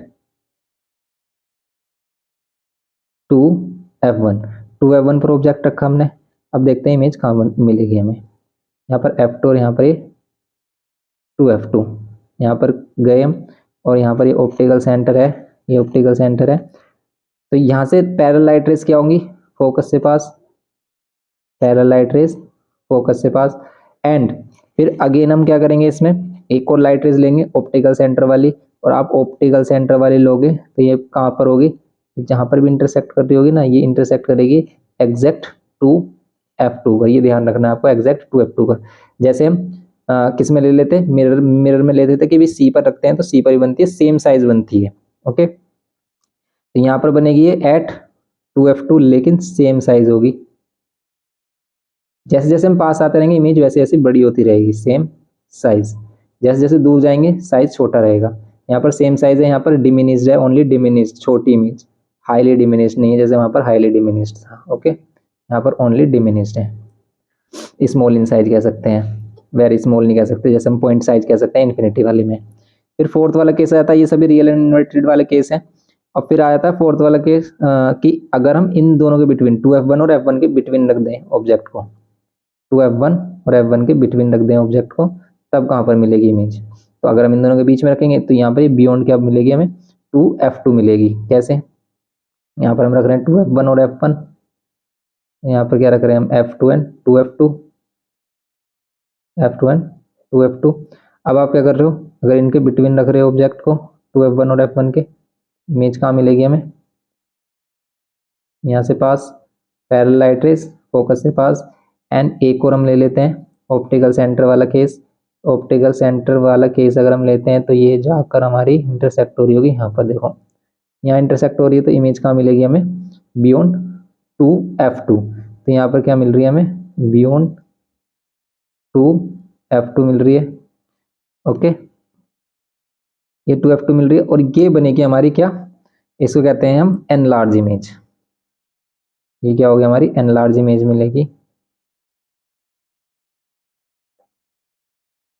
2f1 पर ऑब्जेक्ट रखा हमने। अब देखते हैं इमेज कहाँ मिलेगी हमें, यहाँ पर f2 और यहाँ पर ये 2f2, यहाँ पर गए हम और यहाँ पर ये ऑप्टिकल सेंटर है, ये ऑप्टिकल सेंटर है। तो यहाँ से पैरेलल लाइट रेस क्या होंगी, फोकस से पास, पैरेलल लाइट रेस फोकस से पास। एंड फिर अगेन हम क्या करेंगे, इसमें एक और लाइट रेस लेंगे ऑप्टिकल सेंटर वाली, और आप ऑप्टिकल सेंटर वाली लोगे तो ये कहाँ पर होगी, जहाँ पर भी इंटरसेक्ट कर रही होगी ना, ये इंटरसेक्ट करेगी एग्जैक्ट 2f2 पर, ये ध्यान रखना है आपको, एग्जैक्ट 2f2 पर। जैसे हम किस में ले लेते हैं, मिरर में ले लेते कि भी सी पर रखते हैं तो सी पर ही बनती है, सेम साइज बनती है। ओके, तो यहाँ पर बनेगी ये एट 2f2 लेकिन सेम साइज होगी। जैसे जैसे हम पास आते रहेंगे इमेज वैसे वैसे बड़ी होती रहेगी, सेम साइज। जैसे जैसे दूर जाएंगे साइज छोटा रहेगा। यहाँ पर सेम साइज है, यहाँ पर डिमिनिश्ड है, ओनली डिमिनिश्ड, छोटी इमेज, हाईली डिमिनिश्ड नहीं है जैसे वहाँ पर हाईली डिमिनिश्ड था। ओके, यहाँ पर ओनली डिमिनिश्ड है, स्मॉल इन साइज कह सकते हैं, वेरी स्मॉल नहीं कह सकते, जैसे हम पॉइंट साइज कह सकते हैं इन्फिनिटी वाली में। फिर फोर्थ वाला केस आता है, ये सभी रियल एंड इन्वर्टेड वाले केस हैं। और फिर आ जाता है फोर्थ वाला केस कि अगर हम इन दोनों के बिटवीन 2f1 और f1 के बिटवीन रख दें ऑब्जेक्ट को, 2f1 और f1 के बिटवीन रख दें ऑब्जेक्ट को, तब कहाँ पर मिलेगी इमेज। तो अगर हम इन दोनों के बीच में रखेंगे तो यहाँ पर बियॉन्ड क्या मिलेगी हमें, 2f2 मिलेगी। कैसे, यहाँ पर हम रख रहे हैं 2f1 और f1, यहाँ पर क्या रख रहे हैं हम f2 and 2f2, f2 and 2f2। अब आप क्या कर रहे हो, अगर इनके बिटवीन रख रहे हो ऑब्जेक्ट को 2f1 और f1 के, इमेज कहाँ मिलेगी हमें, यहाँ से पास, पैरेलल लाइट रेस फोकस से पास। एंड एक और हम ले लेते हैं ऑप्टिकल सेंटर वाला केस। ऑप्टिकल सेंटर वाला केस अगर हम लेते हैं तो ये जाकर हमारी इंटरसेक्ट हो रही होगी, यहाँ पर देखो यहाँ इंटरसेक्ट हो रही है, तो इमेज कहाँ मिलेगी हमें, बियॉन्ड 2f2। तो यहाँ पर क्या मिल रही है हमें, बियॉन्ड 2f2 मिल रही है। ओके, ये 2f2 मिल रही है और ये बनेगी हमारी क्या, इसको कहते हैं हम एनलार्ज इमेज। ये क्या होगी हमारी एनलार्ज इमेज मिलेगी।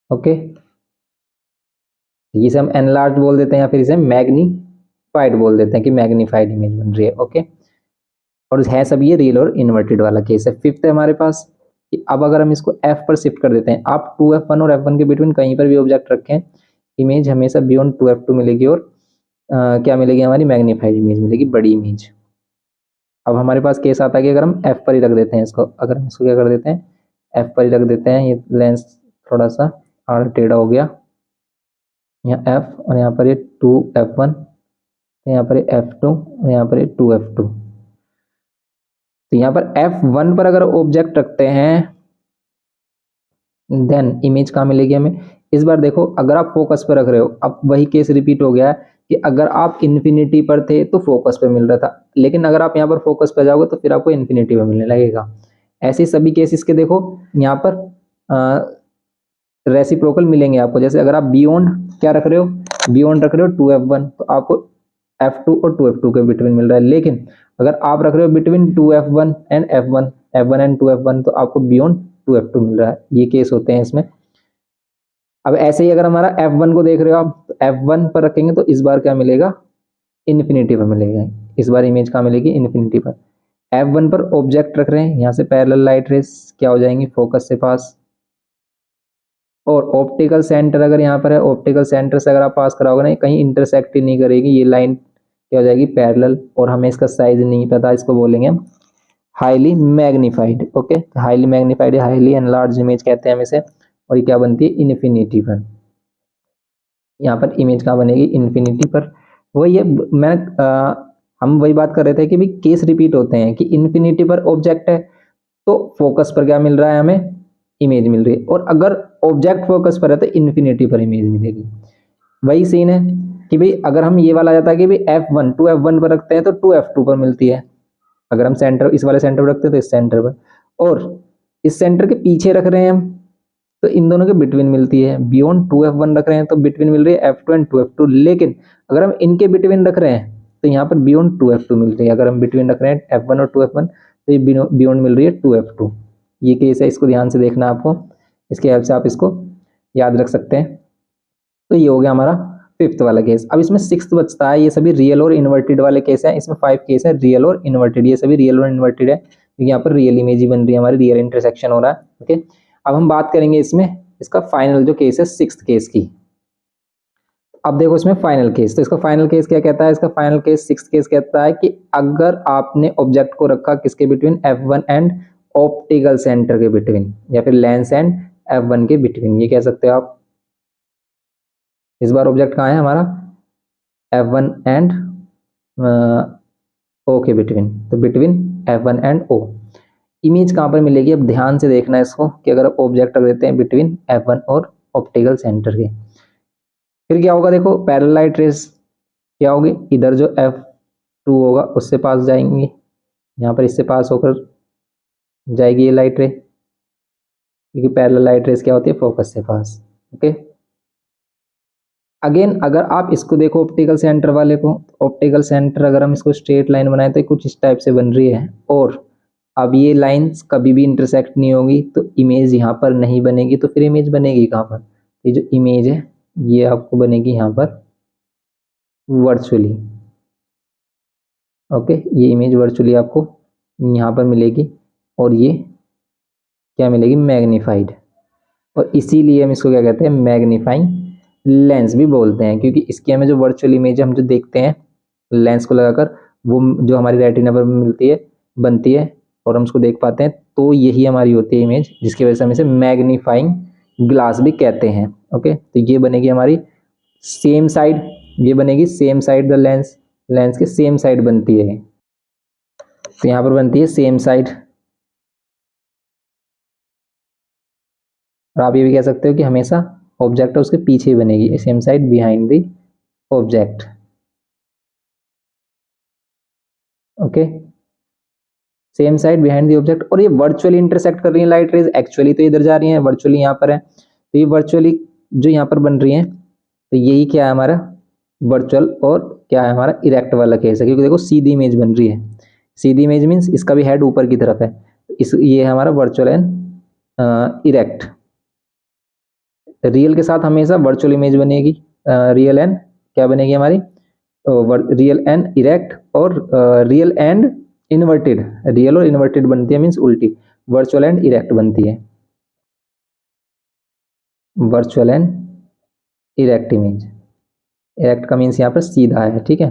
ओके, इसे हम एनलार्ज बोल देते हैं या फिर इसे मैग्नीफाइड बोल देते हैं कि मैग्नीफाइड इमेज बन रही है। ओके, और है सब ये रियल और इन्वर्टेड वाला केस है। फिफ्थ है हमारे पास कि अब अगर हम इसको f पर शिफ्ट कर देते हैं, आप 2f1 और f1 के बिटवीन कहीं पर भी ऑब्जेक्ट रखें, इमेज हमेशा बियॉन्ड 2f2 मिलेगी और क्या मिलेगी हमारी, मैग्नीफाइड इमेज मिलेगी, बड़ी इमेज। अब हमारे पास केस आता है कि अगर हम f पर ही रख देते हैं इसको, अगर हम इसको क्या कर देते हैं, f पर ही रख देते हैं, ये लेंस थोड़ा सा आड़ टेढ़ा हो गया, यहाँ f और यहाँ पर ये 2f1, यहाँ पर f2 और यहाँ पर 2f2। तो यहाँ पर f1 पर अगर ऑब्जेक्ट रखते हैं देन इमेज कहाँ मिलेगी हमें। इस बार देखो अगर आप फोकस पर रख रहे हो, अब वही केस रिपीट हो गया है कि अगर आप इन्फिनिटी पर थे तो फोकस पे मिल रहा था, लेकिन अगर आप यहाँ पर फोकस पे जाओगे तो फिर आपको इन्फिनिटी पे मिलने लगेगा। ऐसे सभी केसेस के देखो यहाँ पर रेसिप्रोकल मिलेंगे आपको। जैसे अगर आप बियॉन्ड क्या रख रहे हो, बियॉन्ड रख रहे हो 2f1 तो आपको f2 और 2f2 के बिटवीन मिल रहा है, लेकिन अगर आप रख रहे हो between 2f1 and f1, f1 and 2f1 तो आपको बियॉन्ड 2f2 मिल रहा है। ये केस होते हैं इसमें। अब ऐसे ही अगर हमारा f1 को देख रहे हो आप, तो f1 पर रखेंगे तो इस बार क्या मिलेगा, इन्फिनिटी पर मिलेगा। इस बार इमेज कहाँ मिलेगी, इन्फिनिटी पर। f1 पर ऑब्जेक्ट रख रहे हैं, यहाँ से पैरेलल लाइट रेस क्या हो जाएंगी, फोकस से पास। और ऑप्टिकल सेंटर अगर यहाँ पर है, ऑप्टिकल सेंटर से अगर आप पास कराओगे ना, कहीं इंटरसेक्ट ही नहीं करेगी, ये लाइन क्या हो जाएगी, पैरेलल। और हमें इसका साइज नहीं पता, इसको बोलेंगे हम highly magnified. Okay, highly magnified, highly enlarge image कहते हैं हम इसे। और ये क्या बनती है, इन्फिनिटी पर। यहाँ पर इमेज कहाँ बनेगी, इन्फिनिटी पर। वही है, हम वही बात कर रहे थे कि भी केस रिपीट होते हैं कि इन्फिनिटी पर ऑब्जेक्ट है तो फोकस पर क्या मिल रहा है हमें, इमेज मिल रही है। और अगर ऑब्जेक्ट फोकस पर है तो इन्फिनिटी पर इमेज मिलेगी। वही सीन है कि भाई अगर हम ये वाला आ जाता है कि भाई f1 2f1 पर रखते हैं तो 2f2 पर मिलती है। अगर हम सेंटर इस वाले सेंटर पर रखते हैं तो इस सेंटर पर, और इस सेंटर के पीछे रख रहे हैं हम तो इन दोनों के बिटवीन मिलती है। बियॉन्ड 2f1 रख रहे हैं तो बिटवीन मिल रही है f2 एंड 2f2। लेकिन अगर हम इनके बिटवीन रख रहे हैं तो यहाँ पर बियॉन्ड 2f2 मिल रही है। अगर हम बिटवीन रख रहे हैं f1 और 2f1 तो ये बियॉन्ड मिल रही है 2f2। ये केस है, इसको ध्यान से देखना आपको, इसके हेल्प से आप इसको याद रख सकते हैं। तो ये हो गया हमारा फिफ्थ वाला केस। अब इसमें सिक्स्थ बचता है, ये सभी रियल और इन्वर्टेड वाले केस है। इसमें 5 केस है रियल और इन्वर्टेड, ये सभी रियल और इन्वर्टेड है क्योंकि यहाँ पर रियल इमेज ही बन रही है हमारी, रियल इंटरसेक्शन हो रहा है। ओके, अब हम बात करेंगे इसमें इसका फाइनल जो केस है सिक्स्थ केस की। अब देखो इसमें फाइनल केस, तो इसका फाइनल केस क्या कहता है, इसका फाइनल केस सिक्स्थ केस कहता है कि अगर आपने ऑब्जेक्ट को रखा किसके between, f1 and optical centre के बिटवीन, या फिर लेंस एंड f1 के बिटवीन, ये कह सकते हो आप। इस बार ऑब्जेक्ट कहाँ है हमारा, f1 एंड o के बिटवीन, तो between f1 and o image कहाँ पर मिलेगी। अब ध्यान से देखना है इसको कि अगर ऑब्जेक्ट रख देते हैं बिटवीन f1 और ऑप्टिकल सेंटर के, फिर क्या होगा, देखो पैरेलल लाइट रेज क्या होगी, इधर जो f2 होगा उससे पास जाएंगी, यहाँ पर इससे पास होकर जाएगी ये लाइट रे, क्योंकि पैरेलल लाइट रेज क्या होती है, फोकस से पास। ओके, अगेन अगर आप इसको देखो ऑप्टिकल सेंटर वाले को, ऑप्टिकल सेंटर अगर हम इसको स्ट्रेट लाइन बनाए तो कुछ इस टाइप से बन रही है, और अब ये लाइंस कभी भी इंटरसेक्ट नहीं होगी तो इमेज यहाँ पर नहीं बनेगी, तो फिर इमेज बनेगी कहाँ पर, ये जो इमेज है ये आपको बनेगी यहाँ पर वर्चुअली। ओके, ये इमेज वर्चुअली आपको यहाँ पर मिलेगी, और ये क्या मिलेगी, मैग्नीफाइड। और इसीलिए हम इसको क्या कहते हैं, मैग्नीफाइंग लेंस भी बोलते हैं, क्योंकि इसकी हमें जो वर्चुअल इमेज हम जो देखते हैं लेंस को लगाकर, वो जो हमारी रेटिना पर मिलती है, बनती है, और हम उसको देख पाते हैं, तो यही हमारी होती है इमेज, जिसकी वजह से हम इसे मैग्नीफाइंग ग्लास भी कहते हैं। ओके, तो ये बनेगी हमारी सेम साइड, ये बनेगी same side the lens, lens के सेम साइड बनती है, तो यहाँ पर बनती है सेम साइड। और आप ये भी कह सकते हो कि हमेशा ऑब्जेक्ट है उसके पीछे ही बनेगी, same side behind the object. Okay, same side behind the object. और ये वर्चुअली इंटरसेक्ट कर रही है लाइट रेज, एक्चुअली तो इधर जा रही है, वर्चुअली यहाँ पर है, तो ये वर्चुअली जो यहाँ पर बन रही है, तो यही क्या है हमारा वर्चुअल, और क्या है हमारा इरेक्ट वाला केस है, क्योंकि देखो सीधी इमेज बन रही है, सीधी इमेज मीन्स इसका भी हेड ऊपर की तरफ है, इस ये है हमारा वर्चुअल एंड इरेक्ट। रियल के साथ हमेशा वर्चुअल इमेज बनेगी, रियल एंड क्या बनेगी हमारी, रियल एंड इरेक्ट, और रियल एंड इन्वर्टेड, रियल और इन्वर्टेड बनती है मीन्स उल्टी, वर्चुअल एंड इरेक्ट बनती है, virtual and erect image. Erect का मीन्स यहाँ पर सीधा है, ठीक है,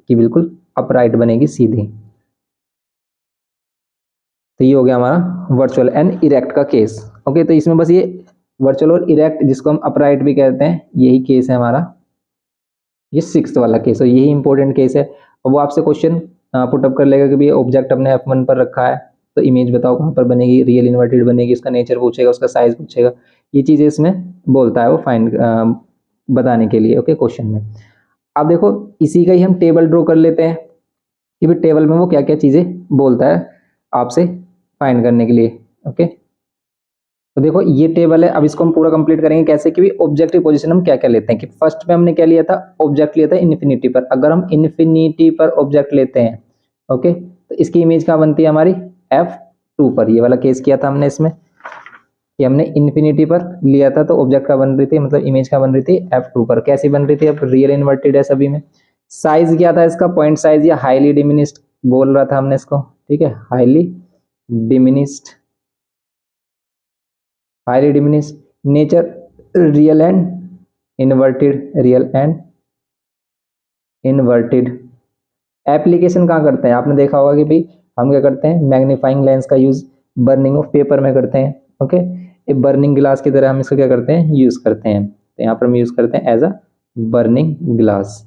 कि बिल्कुल अपराइट बनेगी सीधी। तो ये हो गया हमारा वर्चुअल एंड इरेक्ट का केस। ओके, तो इसमें बस ये वर्चुअल और इरेक्ट, जिसको हम अपराइट भी कहते हैं, यही केस है हमारा, ये सिक्स्थ वाला केस है, यही इंपॉर्टेंट केस है। और वो आपसे क्वेश्चन पुटअप कर लेगा कि भाई ऑब्जेक्ट अपने f1 पर रखा है, तो इमेज बताओ कहाँ पर बनेगी, रियल इन्वर्टेड बनेगी, उसका नेचर पूछेगा, उसका साइज पूछेगा, ये चीज़ें इसमें बोलता है वो फाइंड बताने के लिए। ओके, क्वेश्चन में अब देखो इसी का ही हम टेबल ड्रॉ कर लेते हैं कि भाई टेबल में वो क्या क्या चीज़ें बोलता है आपसे फाइंड करने के लिए। ओके, तो देखो ये टेबल है, अब इसको हम पूरा कंप्लीट करेंगे कैसे, कि ऑब्जेक्टिव पोजीशन हम क्या क्या लेते हैं, कि फर्स्ट में हमने क्या लिया था, ऑब्जेक्ट लिया था इन्फिनिटी पर। अगर हम इन्फिनिटी पर ऑब्जेक्ट लेते हैं, ओके, तो इसकी इमेज कहाँ बनती है हमारी, f2 पर। ये वाला केस किया था हमने इसमें, कि हमने इन्फिनिटी पर लिया था, तो ऑब्जेक्ट का बन रही थी, मतलब इमेज का बन रही थी f2 पर। कैसी बन रही थी, अब रियल इन्वर्टेड है सभी में। साइज क्या था इसका, पॉइंट साइज या हाईली डिमिनिस्ड बोल रहा था हमने इसको, ठीक है, highly diminished, highly diminished. Nature real and inverted, real and inverted. Application कहाँ करते हैं, आपने देखा होगा कि भाई हम क्या करते हैं, मैग्नीफाइंग लेंस का यूज बर्निंग ऑफ पेपर में करते हैं। ओके, ये बर्निंग ग्लास की तरह हम इसको क्या करते हैं, यूज करते हैं, तो यहाँ पर हम यूज करते हैं एज अ बर्निंग ग्लास।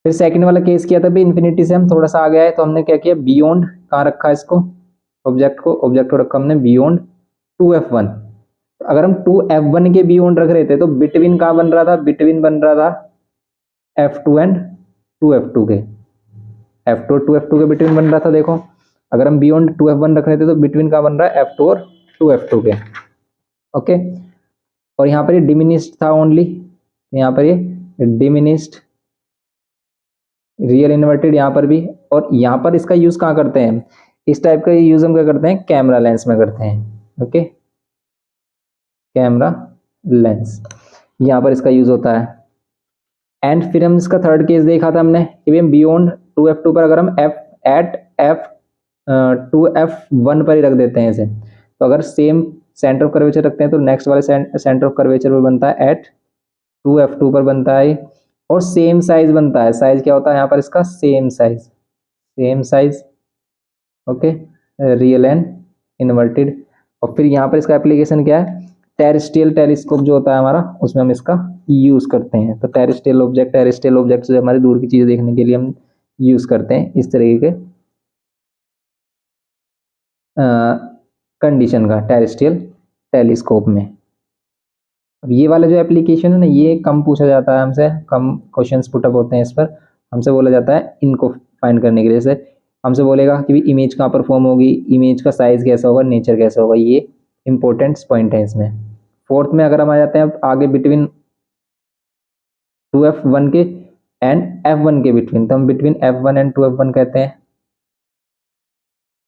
फिर सेकंड वाला केस किया था भाई, इन्फिनिटी से हम थोड़ा सा आ गया है, तो हमने क्या किया, बियॉन्ड कहाँ रखा इसको, ऑब्जेक्ट को रखा हमने बियॉन्ड 2f1। अगर हम 2f1 के बियॉन्ड रख रहे थे तो बिटवीन कहाँ बन रहा था, बिटवीन बन रहा था f2 एंड 2f2 के, f2 और 2f2 के बिटवीन बन रहा था। देखो अगर हम बियॉन्ड 2f1 रख रहे थे तो बिटवीन का बन रहा है f2 और 2f2 के। ओके, और यहाँ पर ये डिमिनिस्ड था ओनली, यहाँ पर ये डिमिनिस्ड रियल इन्वर्टेड यहाँ पर भी। और यहाँ पर इसका यूज कहाँ करते हैं, इस टाइप का यूज हम क्या करते हैं, कैमरा लेंस में करते हैं। ओके, कैमरा लेंस यहाँ पर इसका यूज होता है। एंड फिर हम इसका थर्ड केस देखा था हमने कि बियॉन्ड 2f2 पर अगर हम f2f1 पर ही रख देते हैं इसे, तो अगर सेम सेंटर ऑफ कर्वेचर रखते हैं तो नेक्स्ट वाले सेंटर ऑफ कर्वेचर पर बनता है एट 2f2 पर बनता है, और सेम साइज बनता है। साइज क्या होता है यहाँ पर इसका, same size. Okay, real and inverted. और फिर यहाँ पर इसका एप्लीकेशन क्या है, टेरेस्ट्रियल टेलीस्कोप जो होता है हमारा, उसमें हम इसका यूज करते हैं। तो टेरेस्ट्रियल ऑब्जेक्ट जो हमारी दूर की चीजें देखने के लिए हम यूज करते हैं इस तरीके के कंडीशन का टेरेस्ट्रियल टेलीस्कोप में। अब ये वाला जो एप्लीकेशन है ना, ये कम पूछा जाता है हमसे, कम क्वेश्चंस पुटअप होते हैं इस पर। हमसे बोला जाता है इनको फाइंड करने के लिए, जैसे हमसे बोलेगा कि इमेज कहाँ पर फॉर्म होगी, इमेज का साइज कैसा होगा, नेचर कैसा होगा, ये इंपॉर्टेंट पॉइंट है इसमें। फोर्थ में अगर हम आ जाते हैं आगे बिटवीन 2f1 के एंड f1 के बिटवीन, तो हम बिटवीन f1 एंड 2f1 कहते हैं।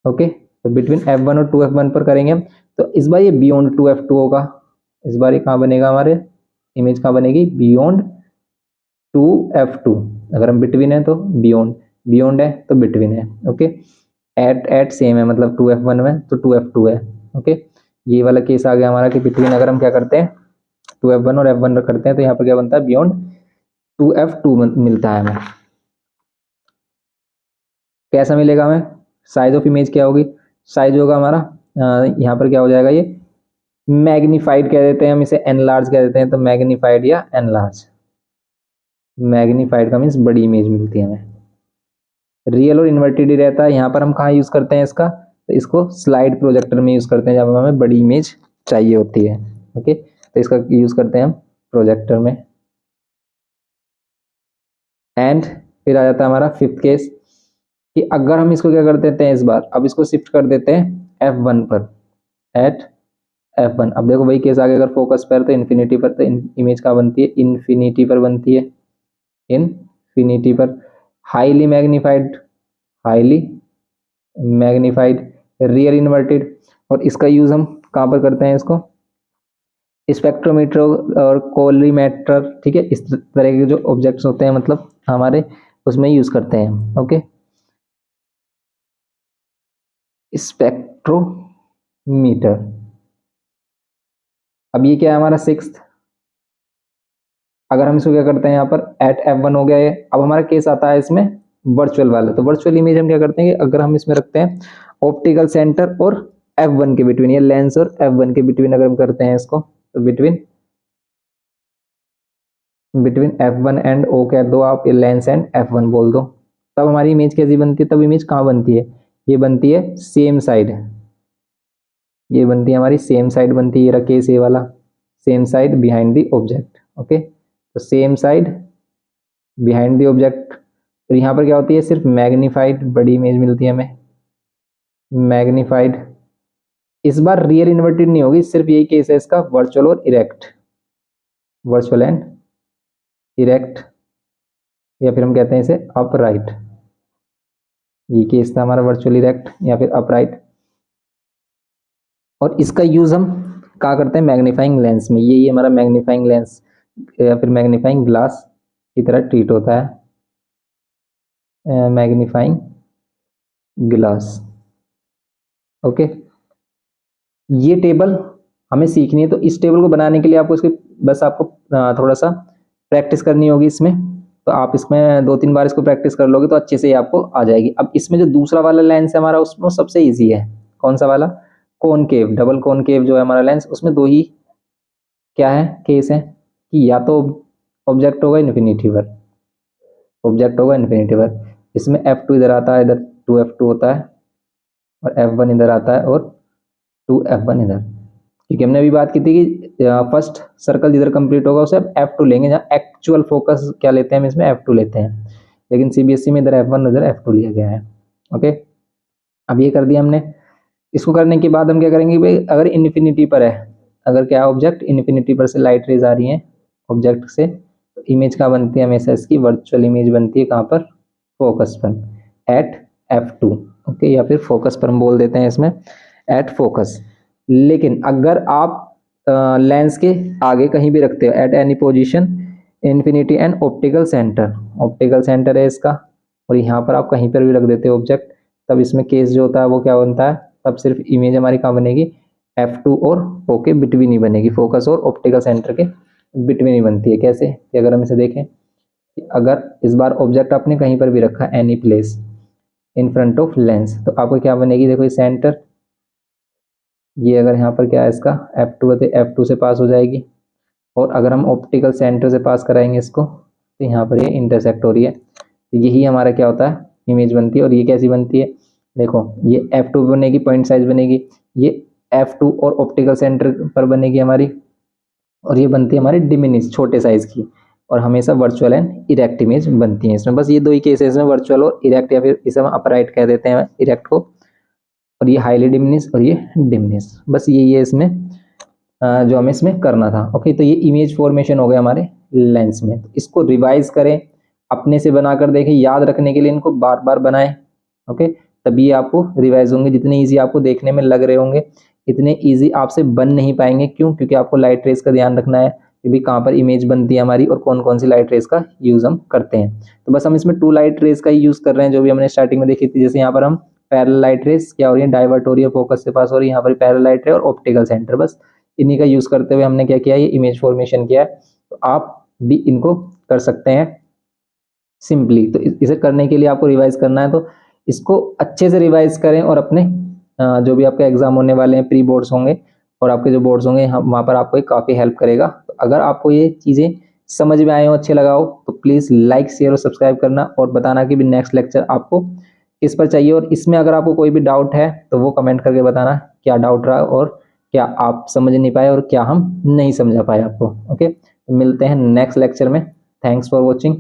ओके, तो बिटवीन f1 और 2f1 पर करेंगे हम, तो इस बार ये बियॉन्ड 2f2 होगा। इस बार ये कहाँ बनेगा, हमारे इमेज कहाँ बनेगी, बियॉन्ड 2f2। अगर हम बिटवीन है तो बियॉन्ड है तो बिटवीन है। ओके, एट सेम है, मतलब 2f1 में तो 2f2 है। ओके, ये वाला केस आ गया हमारा कि बिटवीन अगर हम क्या करते हैं 2f1 और f1 करते हैं, तो यहाँ पर क्या बनता है, बियॉन्ड 2f2 मिलता है हमें। कैसा मिलेगा हमें, साइज ऑफ इमेज क्या होगी, साइज होगा हमारा यहाँ पर क्या हो जाएगा, ये मैग्नीफाइड कह देते हैं हम इसे, एनलार्ज कह देते हैं। तो मैग्नीफाइड या एनलार्ज, मैग्नीफाइड का मीन्स बड़ी इमेज मिलती है हमें। रियल और इन्वर्टेड ही रहता है। यहाँ पर हम कहाँ यूज करते हैं इसका, तो इसको स्लाइड प्रोजेक्टर में यूज करते हैं जब हमें बड़ी इमेज चाहिए होती है। ओके, तो इसका यूज करते हैं हम प्रोजेक्टर में। एंड फिर आ जाता है हमारा फिफ्थ केस कि अगर हम इसको क्या कर देते हैं, इस बार अब इसको शिफ्ट कर देते हैं f1 पर, एट f1। अब देखो वही केस आगे, अगर फोकस पर तो इन्फिनिटी पर, तो इमेज कहाँ बनती है, इन्फिनिटी पर बनती है, इन्फिनिटी पर। Highly magnified real inverted. और इसका यूज हम कहाँ पर करते हैं, इसको स्पेक्ट्रोमीटर और कोलिमेटर, ठीक है, इस तरह के जो ऑब्जेक्ट्स होते हैं मतलब हमारे, उसमें यूज करते हैं। Okay, spectrometer. अब ये क्या है हमारा सिक्स्थ। अगर हम इसको क्या करते हैं, यहाँ पर एट f1 हो गया ये। अब हमारा केस आता है इसमें वर्चुअल वाला। तो वर्चुअल इमेज हम क्या करते हैं कि अगर हम इसमें रखते हैं ऑप्टिकल सेंटर और f1 के बिटवीन, या लेंस और f1 के बिटवीन अगर हम करते हैं इसको, तो बिटवीन f1 एंड o कह दो आप, लेंस एंड f1 बोल दो, तब हमारी इमेज कैसी बनती है, तब इमेज कहाँ बनती है, ये बनती है सेम साइड, ये बनती है हमारी सेम साइड बनती है। ये रखिए ये वाला same side behind the object. Okay, तो same side behind the object. तो यहाँ पर क्या होती है, सिर्फ मैग्नीफाइड बड़ी इमेज मिलती है हमें, मैग्नीफाइड। इस बार रियल इन्वर्टेड नहीं होगी, सिर्फ यही केस है इसका, वर्चुअल और इरेक्ट, वर्चुअल एंड इरेक्ट, या फिर हम कहते हैं इसे अपराइट। ये केस था हमारा वर्चुअल इरेक्ट या फिर अपराइट। और इसका यूज हम कहाँ करते हैं, मैग्नीफाइंग लेंस में। ये हमारा मैग्नीफाइंग लेंस या फिर मैग्नीफाइंग ग्लास की तरह ट्रीट होता है, मैग्नीफाइंग ग्लास। ओके, ये टेबल हमें सीखनी है। तो इस टेबल को बनाने के लिए आपको इसके बस आपको थोड़ा सा प्रैक्टिस करनी होगी इसमें। तो आप इसमें 2-3 बार इसको प्रैक्टिस कर लोगे तो अच्छे से आपको आ जाएगी। अब इसमें जो दूसरा वाला लेंस है हमारा, उसमें सबसे ईजी है। कौन सा वाला, कॉनकेव, डबल कॉनकेव जो है हमारा लेंस, उसमें दो ही क्या है केस है कि या तो ऑब्जेक्ट होगा इन्फिनिटी पर, ऑब्जेक्ट होगा इन्फिनिटी पर। इसमें f2 इधर आता है, इधर 2f2 होता है, और f1 इधर आता है और 2f1 इधर। क्योंकि हमने अभी बात की थी कि फर्स्ट सर्कल जिधर कंप्लीट होगा उसे f2 लेंगे, जहाँ एक्चुअल फोकस क्या लेते हैं हम इसमें f2 लेते हैं। लेकिन सीबीएसई में इधर f1 इधर f2 लिया गया है। ओके, अब ये कर दिया हमने। इसको करने के बाद हम क्या करेंगे भाई, अगर इन्फिनिटी पर है, अगर क्या ऑब्जेक्ट इन्फिनिटी पर से लाइट रेज आ रही है ऑब्जेक्ट से, तो इमेज कहाँ बनती है हमेशा, इसकी वर्चुअल इमेज बनती है कहाँ पर, फोकस पर एट f2। ओके, या फिर फोकस पर हम बोल देते हैं इसमें एट फोकस। लेकिन अगर आप लेंस के आगे कहीं भी रखते हो, at any position infinity and optical centre, optical centre है इसका, और यहाँ पर आप कहीं पर भी रख देते हो ऑब्जेक्ट, तब इसमें केस जो होता है वो क्या बनता है, तब सिर्फ इमेज हमारी कहाँ बनेगी, f2 और o के बिटवीन ही बनेगी, फोकस और ऑप्टिकल सेंटर के बिटवीन ही बनती है। कैसे कि अगर हम इसे देखें, अगर इस बार ऑब्जेक्ट आपने कहीं पर भी रखा any place in front of lens, तो आपको क्या बनेगी, देखो ये सेंटर, ये अगर यहाँ पर क्या है इसका f2 है तो f2 से पास हो जाएगी, और अगर हम ऑप्टिकल सेंटर से पास कराएंगे इसको, तो यहाँ पर ये इंटरसेक्ट हो रही है, तो यही हमारा क्या होता है, इमेज बनती है। और ये कैसी बनती है, देखो ये f2 बनेगी, पॉइंट साइज बनेगी, ये f2 और ऑप्टिकल सेंटर पर बनेगी हमारी, और ये बनती है हमारी डिमिनिश, छोटे साइज की, और हमेशा वर्चुअल एंड इरेक्ट इमेज बनती है इसमें। बस ये दो ही केसेस में, वर्चुअल और इरेक्ट, या फिर इसे हम अपराइट कह देते हैं इरेक्ट को, और ये हाईली डिमिनिश और ये डिमिनिश। बस यही है इसमें जो हमें इसमें करना था। ओके, तो ये इमेज फॉर्मेशन हो गया हमारे लेंस में। तो इसको रिवाइज करें, अपने से बनाकर देखें, याद रखने के लिए इनको बार बार बनाएं। ओके, तभी आपको रिवाइज होंगे। जितने इजी आपको देखने में लग रहे होंगे, इतने इजी आपसे बन नहीं पाएंगे। क्यों? क्योंकि आपको लाइट रेस का ध्यान रखना है कि भी कहाँ पर इमेज बनती है हमारी, और कौन कौन सी लाइट रेस का यूज हम करते हैं। तो बस हम इसमें 2 लाइट रेस का ही यूज कर रहे हैं, जो भी हमने स्टार्टिंग में देखी थी। जैसे यहाँ पर हम पैरेलल लाइट रेस क्या हो रही है, डाइवर्ट हो रही है, फोकस से पास हो रही है, यहाँ पर पैरेलल लाइट रे और ऑप्टिकल सेंटर, बस इन्हीं का यूज करते हुए हमने क्या किया, ये इमेज फॉर्मेशन किया है। तो आप भी इनको कर सकते हैं सिंपली। तो इसे करने के लिए आपको रिवाइज करना है, तो इसको अच्छे से रिवाइज करें, और अपने जो भी आपके एग्जाम होने वाले हैं, प्री बोर्ड्स होंगे और आपके जो बोर्ड्स होंगे, वहाँ पर आपको काफ़ी हेल्प करेगा। तो अगर आपको ये चीज़ें समझ में आए हो, अच्छे लगा हो, तो प्लीज़ लाइक शेयर और सब्सक्राइब करना, और बताना कि भी नेक्स्ट लेक्चर आपको किस पर चाहिए। और इसमें अगर आपको कोई भी डाउट है तो वो कमेंट करके बताना क्या डाउट रहा, और क्या आप समझ नहीं पाए, और क्या हम नहीं समझा पाए आपको। ओके, मिलते हैं नेक्स्ट लेक्चर में। Thanks for watching.